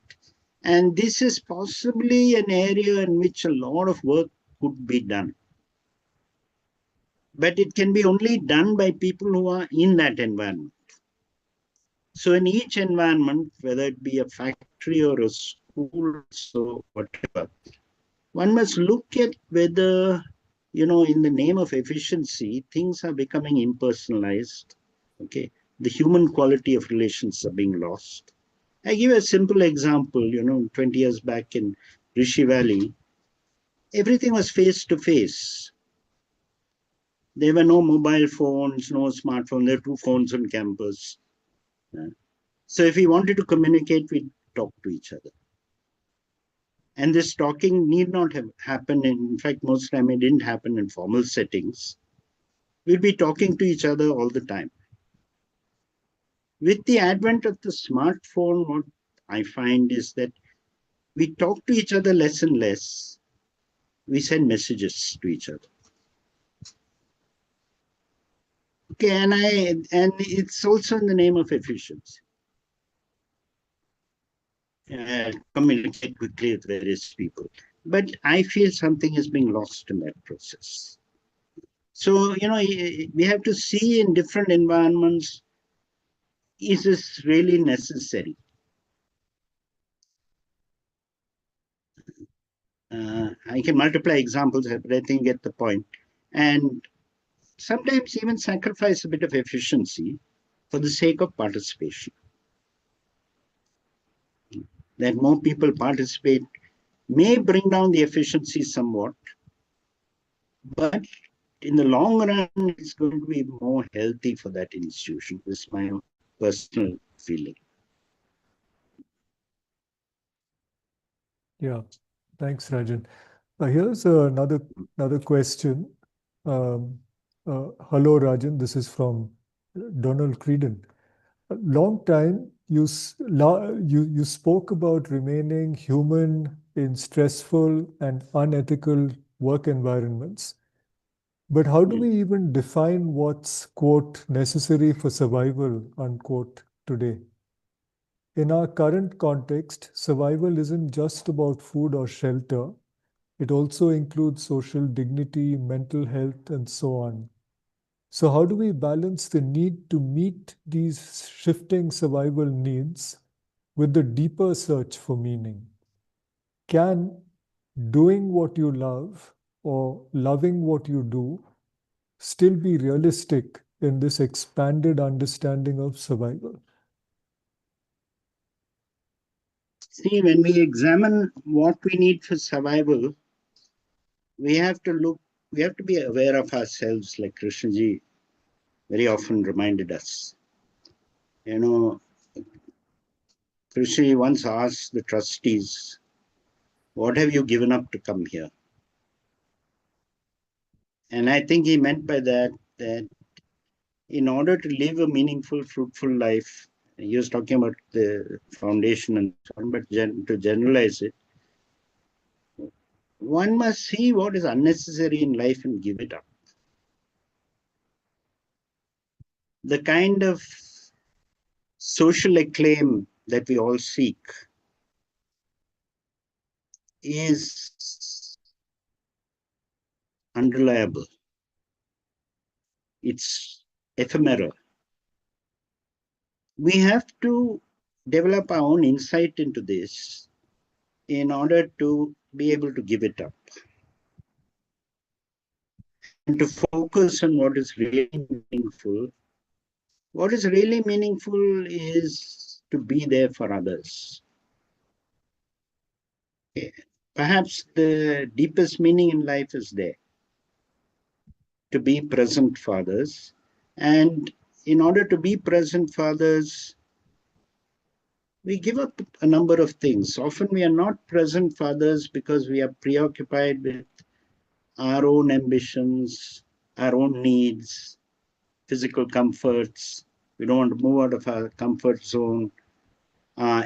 And this is possibly an area in which a lot of work could be done. But it can be only done by people who are in that environment. So in each environment, whether it be a factory or a school, so whatever, one must look at whether, in the name of efficiency, things are becoming impersonalized. Okay, the human quality of relations are being lost. I give a simple example. 20 years back in Rishi Valley, everything was face to face. There were no mobile phones, no smartphone. There were two phones on campus. So if we wanted to communicate, we talked to each other. And this talking need not have happened. In fact, most of the time it didn't happen in formal settings. We'd be talking to each other all the time. With the advent of the smartphone, what I find is that we talk to each other less and less. We send messages to each other. Okay, and it's also in the name of efficiency. Communicate quickly with various people. But I feel something is being lost in that process. So, we have to see in different environments, is this really necessary? I can multiply examples, but I think you get the point. And sometimes even sacrifice a bit of efficiency for the sake of participation. That more people participate may bring down the efficiency somewhat, but in the long run, it's going to be more healthy for that institution. This is my personal feeling. Yeah, thanks, Rajan. Here's another question. Hello, Rajan. This is from Donald Creedon. A long time you spoke about remaining human in stressful and unethical work environments. But how do Hmm. we even define what's, quote, necessary for survival, unquote, today? In our current context, survival isn't just about food or shelter. It also includes social dignity, mental health, and so on. So, how do we balance the need to meet these shifting survival needs with the deeper search for meaning? Can doing what you love or loving what you do still be realistic in this expanded understanding of survival? See, when we examine what we need for survival, we have to look, we have to be aware of ourselves, like Krishnaji very often reminded us. You know, Rishi once asked the trustees, "What have you given up to come here?" And I think he meant by that in order to live a meaningful, fruitful life, he was talking about the foundation and so on, but to generalize it, one must see what is unnecessary in life and give it up. The kind of social acclaim that we all seek is unreliable. It's ephemeral. We have to develop our own insight into this in order to be able to give it up and to focus on what is really meaningful. What is really meaningful is to be there for others. Perhaps the deepest meaning in life is there, to be present for others. And in order to be present for others, we give up a number of things. Often we are not present for others because we are preoccupied with our own ambitions, our own needs, physical comforts. We don't want to move out of our comfort zone, uh,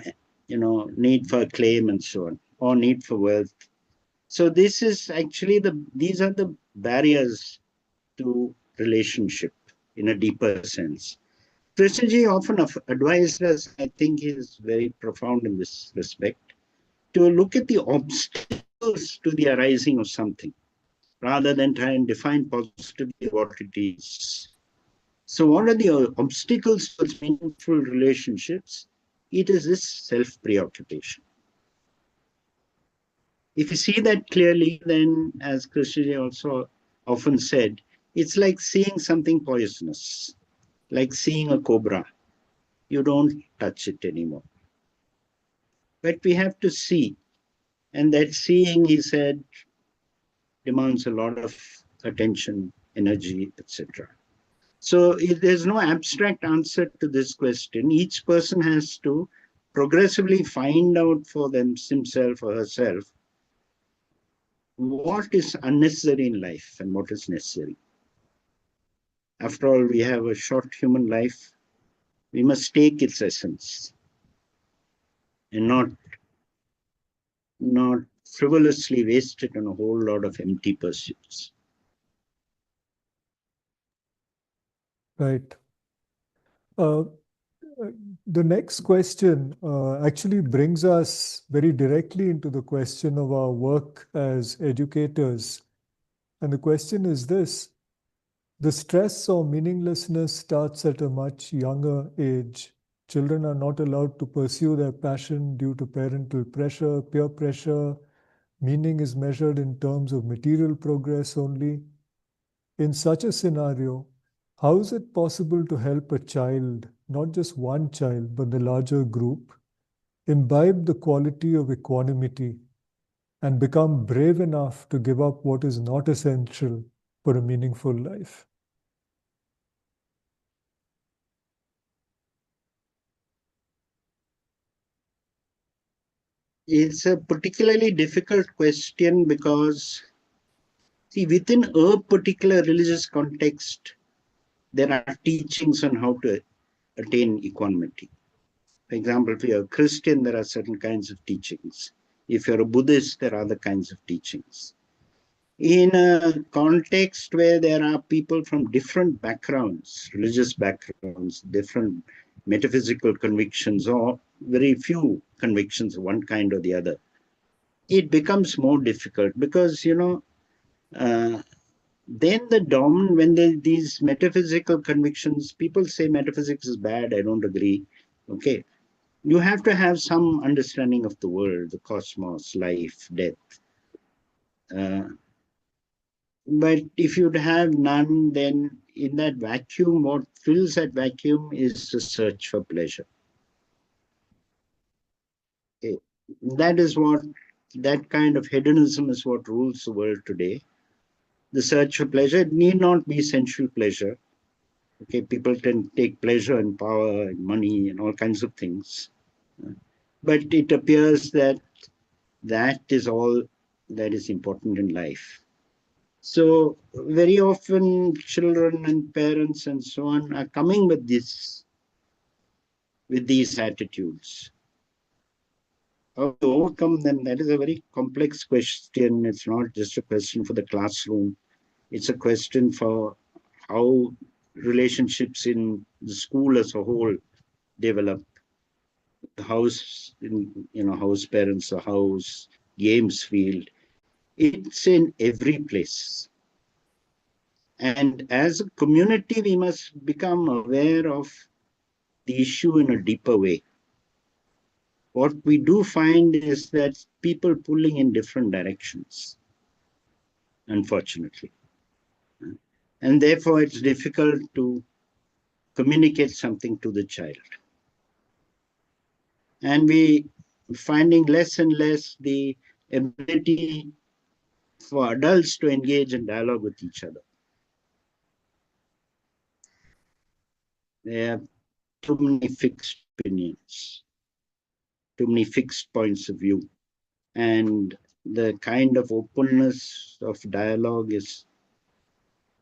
need for claim and so on, or need for wealth. So this is actually these are the barriers to relationship in a deeper sense. Krishnaji often advised us, I think he is very profound in this respect, to look at the obstacles to the arising of something rather than try and define positively what it is. So, what are the obstacles to meaningful relationships? It is this self preoccupation. If you see that clearly, then, as Krishnaji also often said, it's like seeing something poisonous, like seeing a cobra. You don't touch it anymore. But we have to see. And that seeing, he said, demands a lot of attention, energy, etc. So there's no abstract answer to this question. Each person has to progressively find out for himself or herself what is unnecessary in life and what is necessary. After all, we have a short human life. We must take its essence and not frivolously waste it on a whole lot of empty pursuits. Right. Uh, the next question actually brings us very directly into the question of our work as educators. And the question is this: the stress or meaninglessness starts at a much younger age. Children are not allowed to pursue their passion due to parental pressure, peer pressure. Meaning is measured in terms of material progress only. In such a scenario, how is it possible to help a child, not just one child, but the larger group, imbibe the quality of equanimity and become brave enough to give up what is not essential for a meaningful life? It's a particularly difficult question because, see, within a particular religious context, there are teachings on how to attain equanimity. For example, if you're a Christian, there are certain kinds of teachings. If you're a Buddhist, there are other kinds of teachings. In a context where there are people from different backgrounds, religious backgrounds, different metaphysical convictions, or very few convictions of one kind or the other, it becomes more difficult because, uh, then when these metaphysical convictions, people say metaphysics is bad, I don't agree. Okay. You have to have some understanding of the world, the cosmos, life, death. Uh, but if you'd have none, then in that vacuum, what fills that vacuum is the search for pleasure. Okay. That is what, that kind of hedonism is what rules the world today. The search for pleasure, it need not be sensual pleasure. Okay, people can take pleasure in power and money and all kinds of things. But it appears that that is all that is important in life. So very often children and parents and so on are coming with these attitudes. How to overcome them, that is a very complex question. It's not just a question for the classroom. It's a question for how relationships in the school as a whole develop. The house, house parents, the house, games field. It's in every place. And as a community, we must become aware of the issue in a deeper way. What we do find is that people pulling in different directions, unfortunately. And therefore, it's difficult to communicate something to the child. And we finding less and less the ability for adults to engage in dialogue with each other. They have too many fixed opinions, too many fixed points of view. And the kind of openness of dialogue is,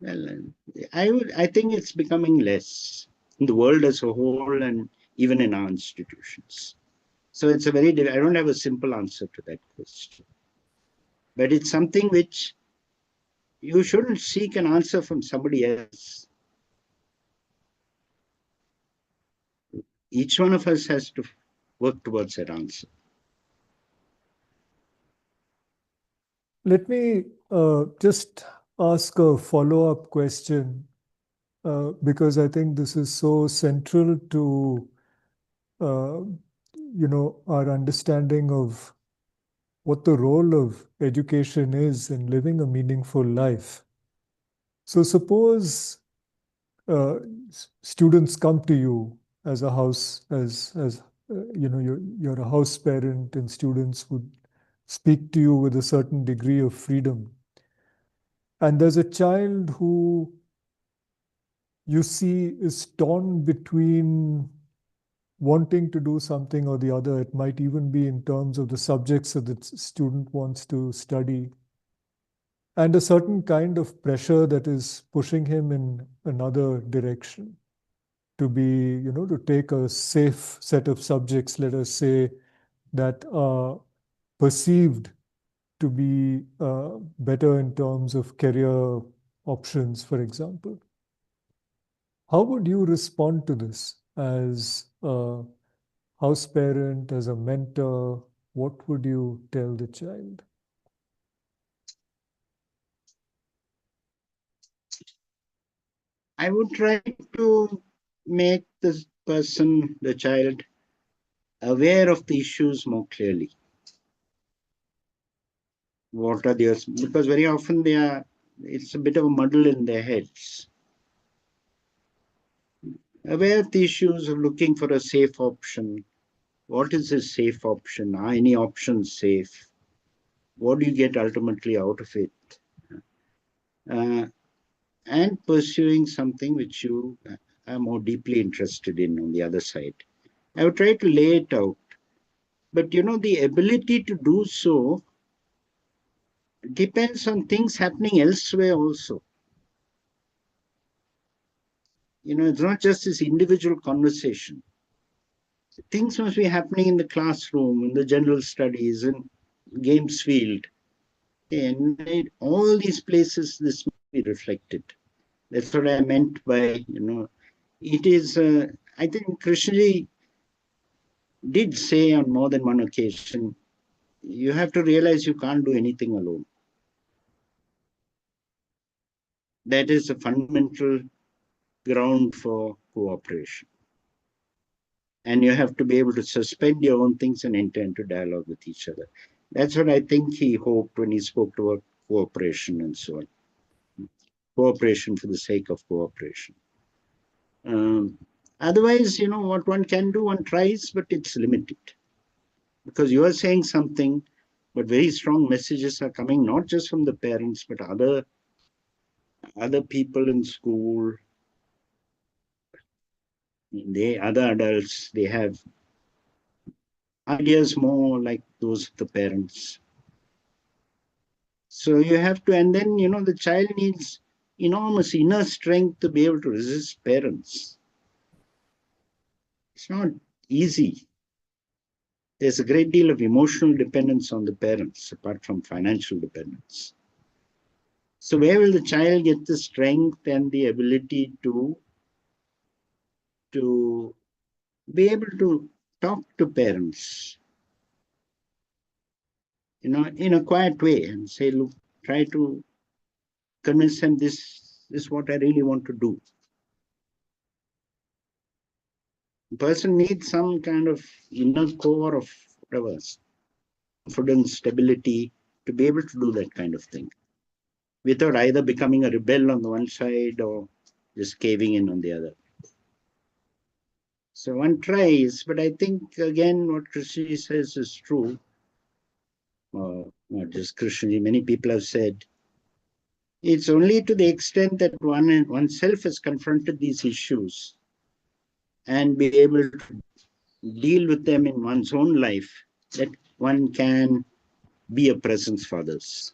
well, I think it's becoming less in the world as a whole and even in our institutions. So it's I don't have a simple answer to that question. But it's something which you shouldn't seek an answer from somebody else. Each one of us has to work towards that answer. Let me just ask a follow-up question because I think this is so central to uh, our understanding of what the role of education is in living a meaningful life. So suppose students come to you as a house, as you're a house parent, and students would speak to you with a certain degree of freedom. And there's a child who you see is torn between wanting to do something or the other. It might even be in terms of the subjects that the student wants to study, and a certain kind of pressure that is pushing him in another direction to to take a safe set of subjects, let us say, that are perceived to be better in terms of career options, for example. How would you respond to this as a house parent, as a mentor? What would you tell the child? I would try to make this person, the child, aware of the issues more clearly. What are the, because very often it's a bit of a muddle in their heads. Aware of the issues of looking for a safe option. What is a safe option? Are any options safe? What do you get ultimately out of it? Uh, and pursuing something which you are more deeply interested in on the other side. I would try to lay it out. But the ability to do so depends on things happening elsewhere also. It's not just this individual conversation. Things must be happening in the classroom, in the general studies, in games field. And in all these places, this must be reflected. That's what I meant by, it is, I think Krishnaji did say on more than one occasion, you have to realize you can't do anything alone. That is a fundamental ground for cooperation. And you have to be able to suspend your own things and enter into dialogue with each other. That's what I think he hoped when he spoke about cooperation and so on. Cooperation for the sake of cooperation. Otherwise, what one can do, one tries, but it's limited. Because you are saying something, but very strong messages are coming not just from the parents, but other people in school, other adults, they have ideas more like those of the parents. So you have to, and then, the child needs enormous inner strength to be able to resist parents. It's not easy. There's a great deal of emotional dependence on the parents, apart from financial dependence. So where will the child get the strength and the ability to be able to talk to parents, in a quiet way and say, look, try to convince them this is what I really want to do. The person needs some kind of inner core of whatever, confidence, stability to be able to do that kind of thing without either becoming a rebel on the one side or just caving in on the other. So one tries, but I think again what Rishi says is true. Not just Krishnaji, many people have said it's only to the extent that oneself has confronted these issues and be able to deal with them in one's own life that one can be a presence for others.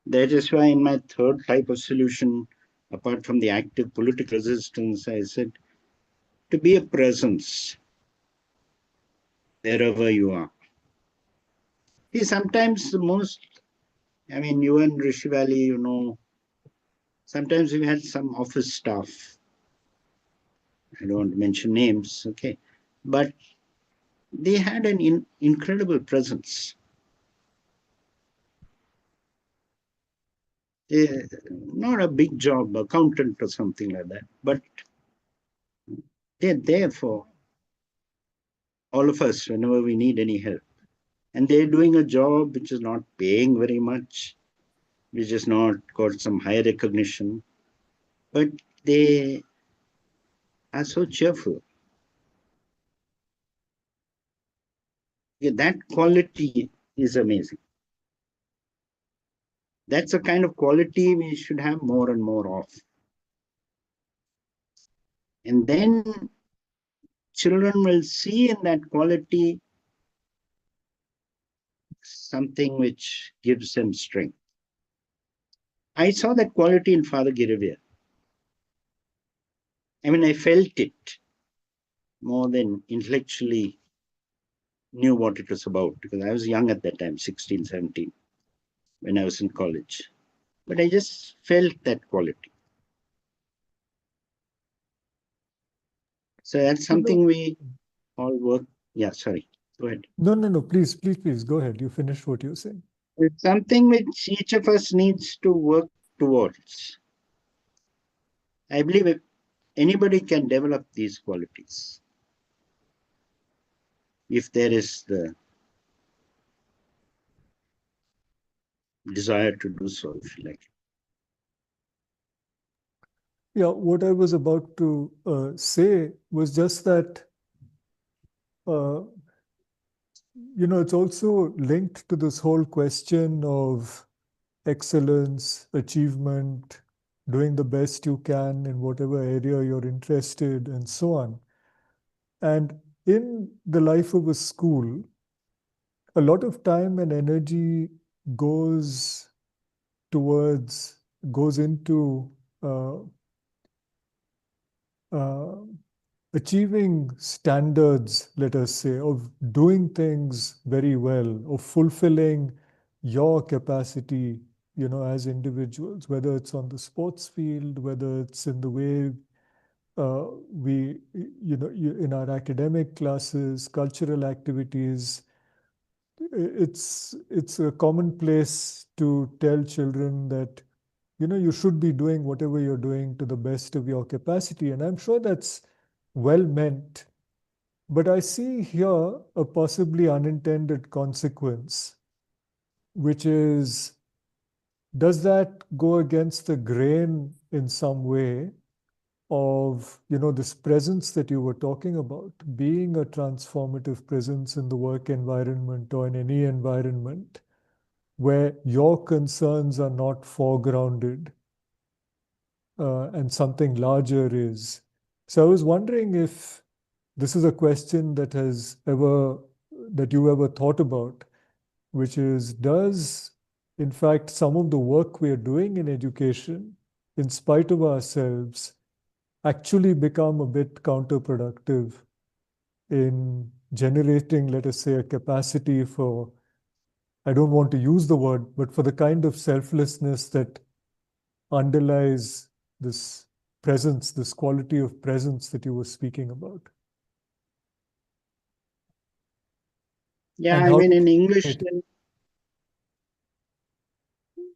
That is why in my third type of solution, apart from the active political resistance, I said to be a presence wherever you are. See, sometimes you and Rishi Valley, sometimes we had some office staff. I don't want to mention names, okay, but they had an incredible presence. Not a big job, accountant or something like that, but they're there for all of us whenever we need any help. And they're doing a job which is not paying very much, which has not got some high recognition, but they are so cheerful. Yeah, that quality is amazing. That's a kind of quality we should have more and more of. And then children will see in that quality something which gives them strength. I saw that quality in Father Giravia. I felt it more than intellectually knew what it was about because I was young at that time, 16, 17, when I was in college. But I just felt that quality. So that's You know, something we all work. Yeah, sorry. Go ahead. no. Please, go ahead. You finished what you were saying. It's something which each of us needs to work towards. I believe if anybody can develop these qualities if there is the desire to do so, if you like. Yeah, what I was about to say was just that, uh, it's also linked to this whole question of excellence, achievement, doing the best you can in whatever area you're interested, and so on. And in the life of a school, a lot of time and energy goes towards, goes into uh, uh, achieving standards, let us say, of doing things very well, of fulfilling your capacity, as individuals, whether it's on the sports field, whether it's in the way we, in our academic classes, cultural activities. It's a commonplace to tell children that you should be doing whatever you're doing to the best of your capacity, and I'm sure that's well meant. But I see here a possibly unintended consequence, which is, does that go against the grain in some way of this presence that you were talking about, being a transformative presence in the work environment or in any environment where your concerns are not foregrounded, and something larger is. So I was wondering if this is a question that you ever thought about, which is, does in fact some of the work we are doing in education, in spite of ourselves, actually become a bit counterproductive in generating, let us say, a capacity for, I don't want to use the word, but for the kind of selflessness that underlies this presence, this quality of presence that you were speaking about. Yeah, And I how mean, do in we English,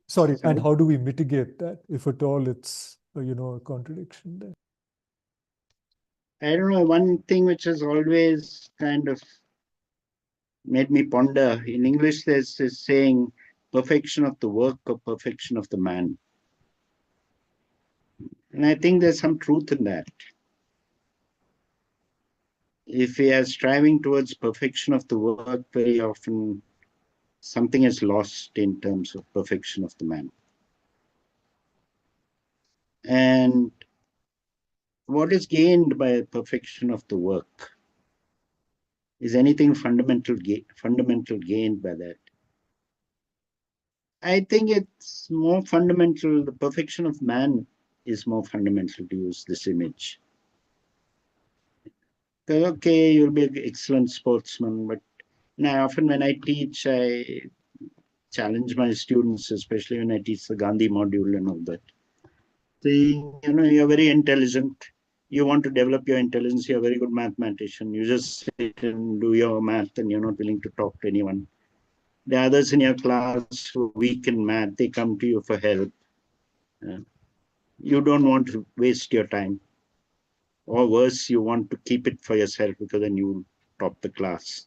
sorry, and sorry, how do we mitigate that, if at all it's a contradiction there? I don't know, one thing which has always kind of made me ponder. In English, there's this saying, perfection of the work or perfection of the man. And I think there's some truth in that. If we are striving towards perfection of the work, very often something is lost in terms of perfection of the man. And what is gained by perfection of the work? Is anything fundamental gained by that? I think it's more fundamental. The perfection of man is more fundamental, to use this image. Because, okay, you'll be an excellent sportsman, but now often when I teach, I challenge my students, especially when I teach the Gandhi module and all that, saying, you're very intelligent. You want to develop your intelligence. You're a very good mathematician. You just sit and do your math and you're not willing to talk to anyone. The others in your class who are weak in math, they come to you for help. Uh, you don't want to waste your time. Or worse, you want to keep it for yourself because then you top the class.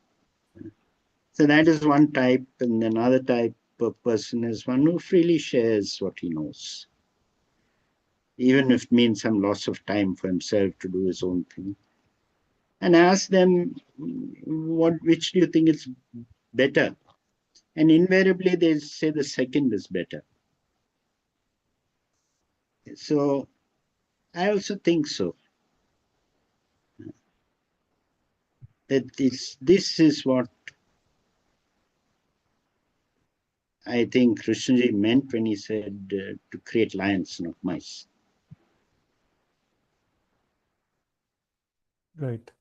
So that is one type. And another type of person is one who freely shares what he knows, even if it means some loss of time for himself to do his own thing. And ask them, which do you think is better? And invariably they say the second is better. So I also think so. That this is what I think Krishnaji meant when he said to create lions, not mice. Right.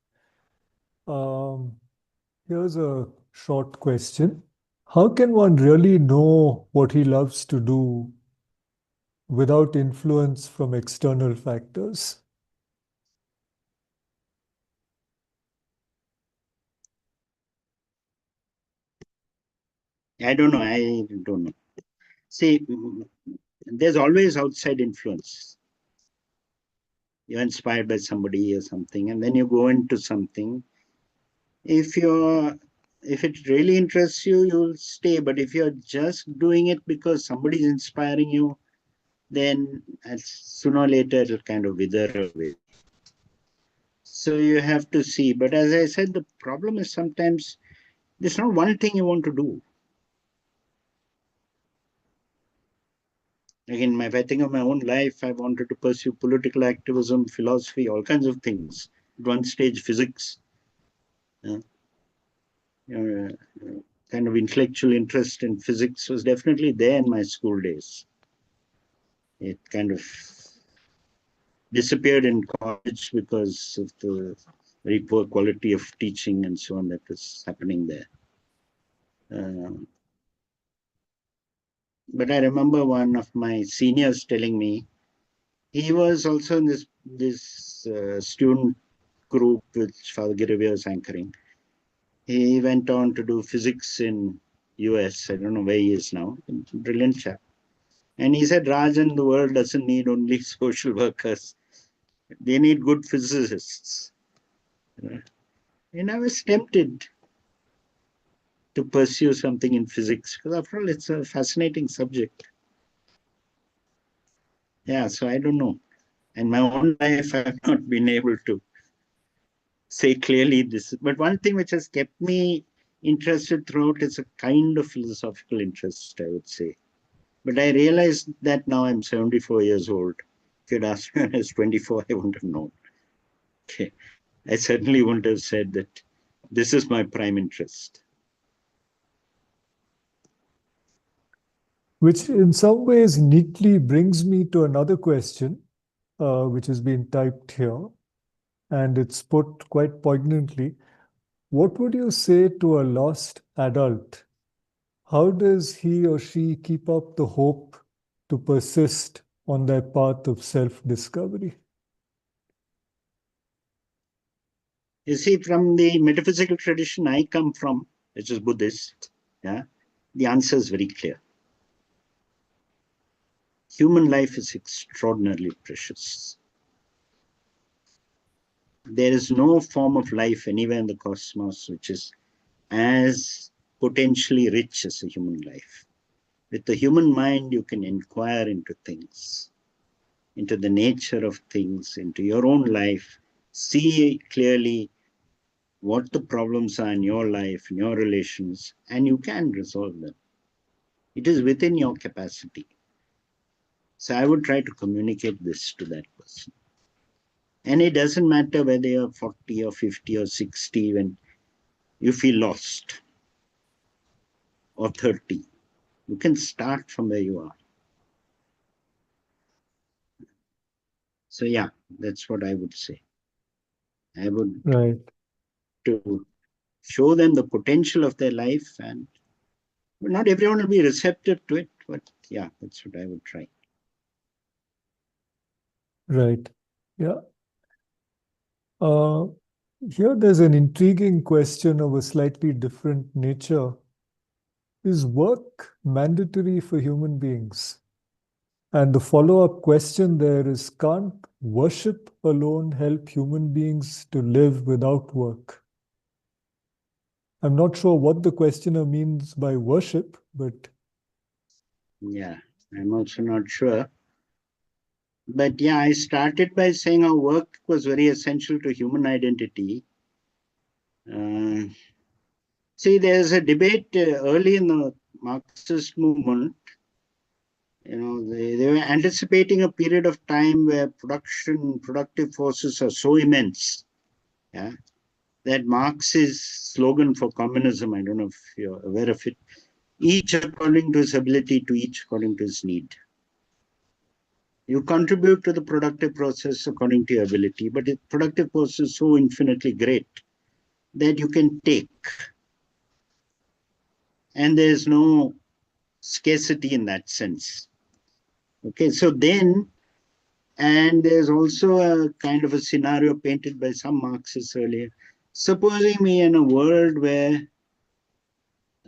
Here's a short question. How can one really know what he loves to do without influence from external factors? I don't know. I don't know. See, there's always outside influence. You're inspired by somebody or something, and then you go into something. If you're if it really interests you, you'll stay. But if you're just doing it because somebody's inspiring you, then sooner or later it'll kind of wither away. So you have to see. But as I said, the problem is sometimes there's not one thing you want to do. Again, if I think of my own life, I wanted to pursue political activism, philosophy, all kinds of things. At one stage, physics. Uh, kind of intellectual interest in physics was definitely there in my school days. It kind of disappeared in college because of the very poor quality of teaching and so on that was happening there. But I remember one of my seniors telling me he was also in this student group which Father Giravi was anchoring. He went on to do physics in US. I don't know where he is now. Brilliant chap. And he said, Rajan, the world doesn't need only social workers. They need good physicists. And I was tempted to pursue something in physics because after all, it's a fascinating subject. Yeah, so I don't know. In my own life, I've not been able to say clearly this. But one thing which has kept me interested throughout is a kind of philosophical interest, I would say. But I realized that now I'm 74 years old. If you'd asked me when I was 24, I wouldn't have known. Okay. I certainly wouldn't have said that this is my prime interest. Which in some ways neatly brings me to another question, which has been typed here, and it's put quite poignantly. What would you say to a lost adult? How does he or she keep up the hope to persist on their path of self-discovery? You see, from the metaphysical tradition I come from, which is Buddhist, yeah, the answer is very clear. Human life is extraordinarily precious. There is no form of life anywhere in the cosmos which is as potentially rich as a human life. With the human mind, you can inquire into things, into the nature of things, into your own life, see clearly what the problems are in your life, in your relations, and you can resolve them. It is within your capacity. So I would try to communicate this to that person. And it doesn't matter whether you're 40 or 50 or 60 when you feel lost, or 30. You can start from where you are. So yeah, that's what I would say. I would Right, to show them the potential of their life, and not everyone will be receptive to it, but yeah, that's what I would try. right. Yeah. Uh, Here there's an intriguing question of a slightly different nature. Is work mandatory for human beings? And the follow-up question there is, can't worship alone help human beings to live without work? I'm not sure what the questioner means by worship, but Yeah, I'm also not sure. But yeah, I started by saying our work was very essential to human identity. Uh, See, there's a debate early in the Marxist movement. They were anticipating a period of time where productive forces are so immense, yeah, that Marx's slogan for communism, I don't know if you're aware of it, each according to his ability, to each according to his need. You contribute to the productive process according to your ability, but the productive process is so infinitely great that you can take, and there's no scarcity in that sense. Okay, so then, and there's also a kind of a scenario painted by some Marxists earlier. Supposing me in a world where,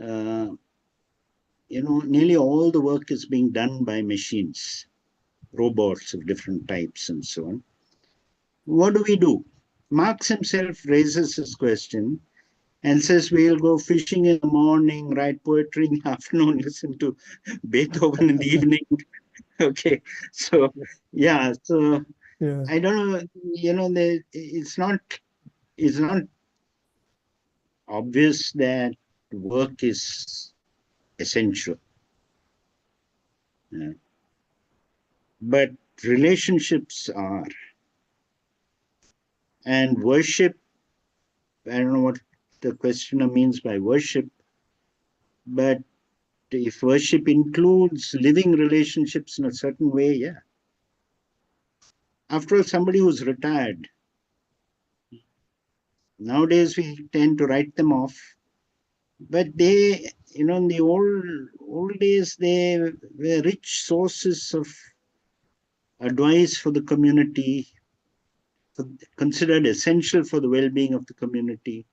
uh, nearly all the work is being done by machines, robots of different types and so on. What do we do? Marx himself raises this question and says we'll go fishing in the morning, write poetry in the afternoon, listen to Beethoven in the evening. Okay, so yeah, so yeah, I don't know, it's not obvious that work is essential, uh, but relationships are, and worship. I don't know what the questioner means by worship, but if worship includes living relationships in a certain way, yeah. After all, somebody who's retired, nowadays we tend to write them off, but they, in the old days, they were rich sources of advice for the community, considered essential for the well-being of the community.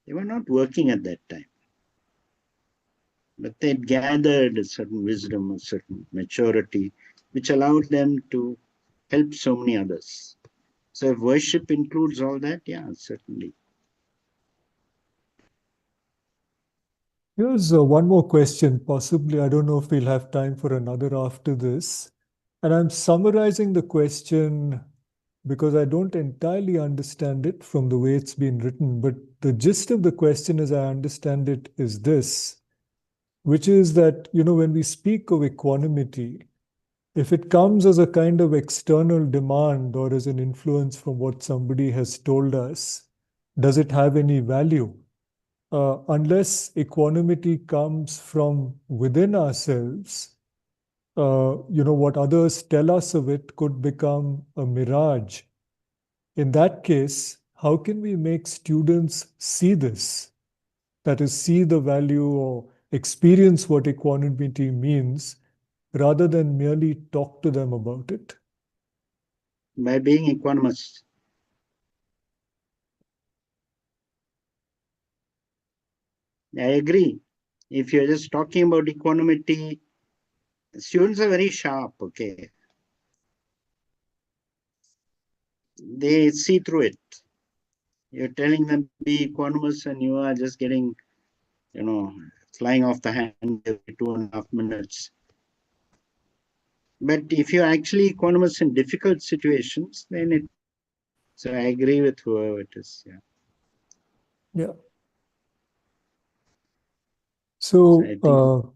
They were not working at that time, but they'd gathered a certain wisdom, a certain maturity, which allowed them to help so many others. So if worship includes all that, yeah, certainly. Here's one more question, possibly. I don't know if we'll have time for another after this. And I'm summarizing the question because I don't entirely understand it from the way it's been written. But the gist of the question, as I understand it, is this, which is that, when we speak of equanimity, if it comes as a kind of external demand or as an influence from what somebody has told us, does it have any value? Unless equanimity comes from within ourselves, what others tell us of it could become a mirage. In that case, how can we make students see this? That is, see the value or experience what equanimity means rather than merely talk to them about it. By being equanimous. I agree. If you're just talking about equanimity, students are very sharp, okay. They see through it. You're telling them be equanimous and you are just getting, flying off the handle every 2.5 minutes. But if you're actually equanimous in difficult situations, then it. So I agree with whoever it is. Yeah. Yeah. So I think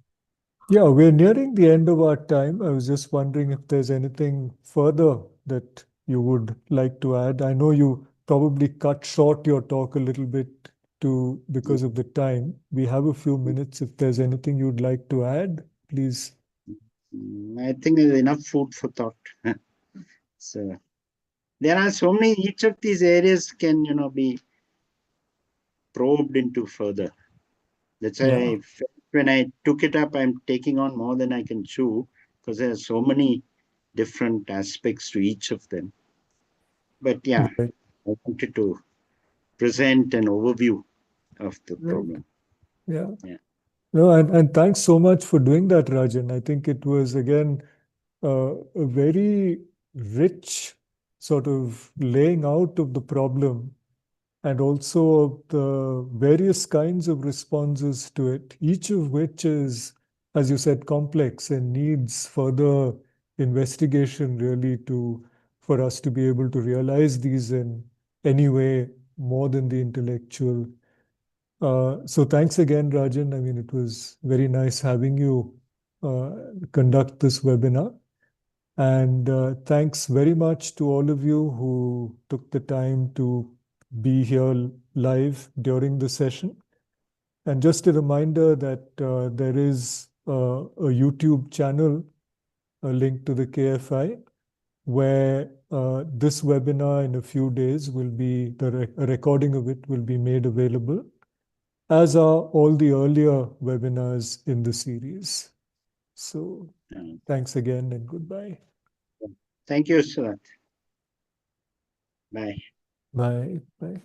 Yeah, we're nearing the end of our time. I was just wondering if there's anything further that you would like to add. I know you probably cut short your talk a little bit because of the time. We have a few minutes. If there's anything you'd like to add, please. I think there's enough food for thought. So there are so many. Each of these areas can be probed into further. That's why Yeah, when I took it up, I'm taking on more than I can chew because there are so many different aspects to each of them. But yeah, right, I wanted to present an overview of the right. problem. Yeah. Yeah. No, and thanks so much for doing that, Rajan. I think it was again a very rich sort of laying out of the problem and also of the various kinds of responses to it, each of which is, as you said, complex and needs further investigation really for us to be able to realize these in any way more than the intellectual. So thanks again, Rajan. I mean, it was very nice having you uh, conduct this webinar. And thanks very much to all of you who took the time to be here live during the session. And just a reminder that there is a YouTube channel, a link to the KFI, where this webinar in a few days will be, a recording of it will be made available, as are all the earlier webinars in the series. So thanks again and goodbye. Thank you, sir. Bye. Bye. Bye.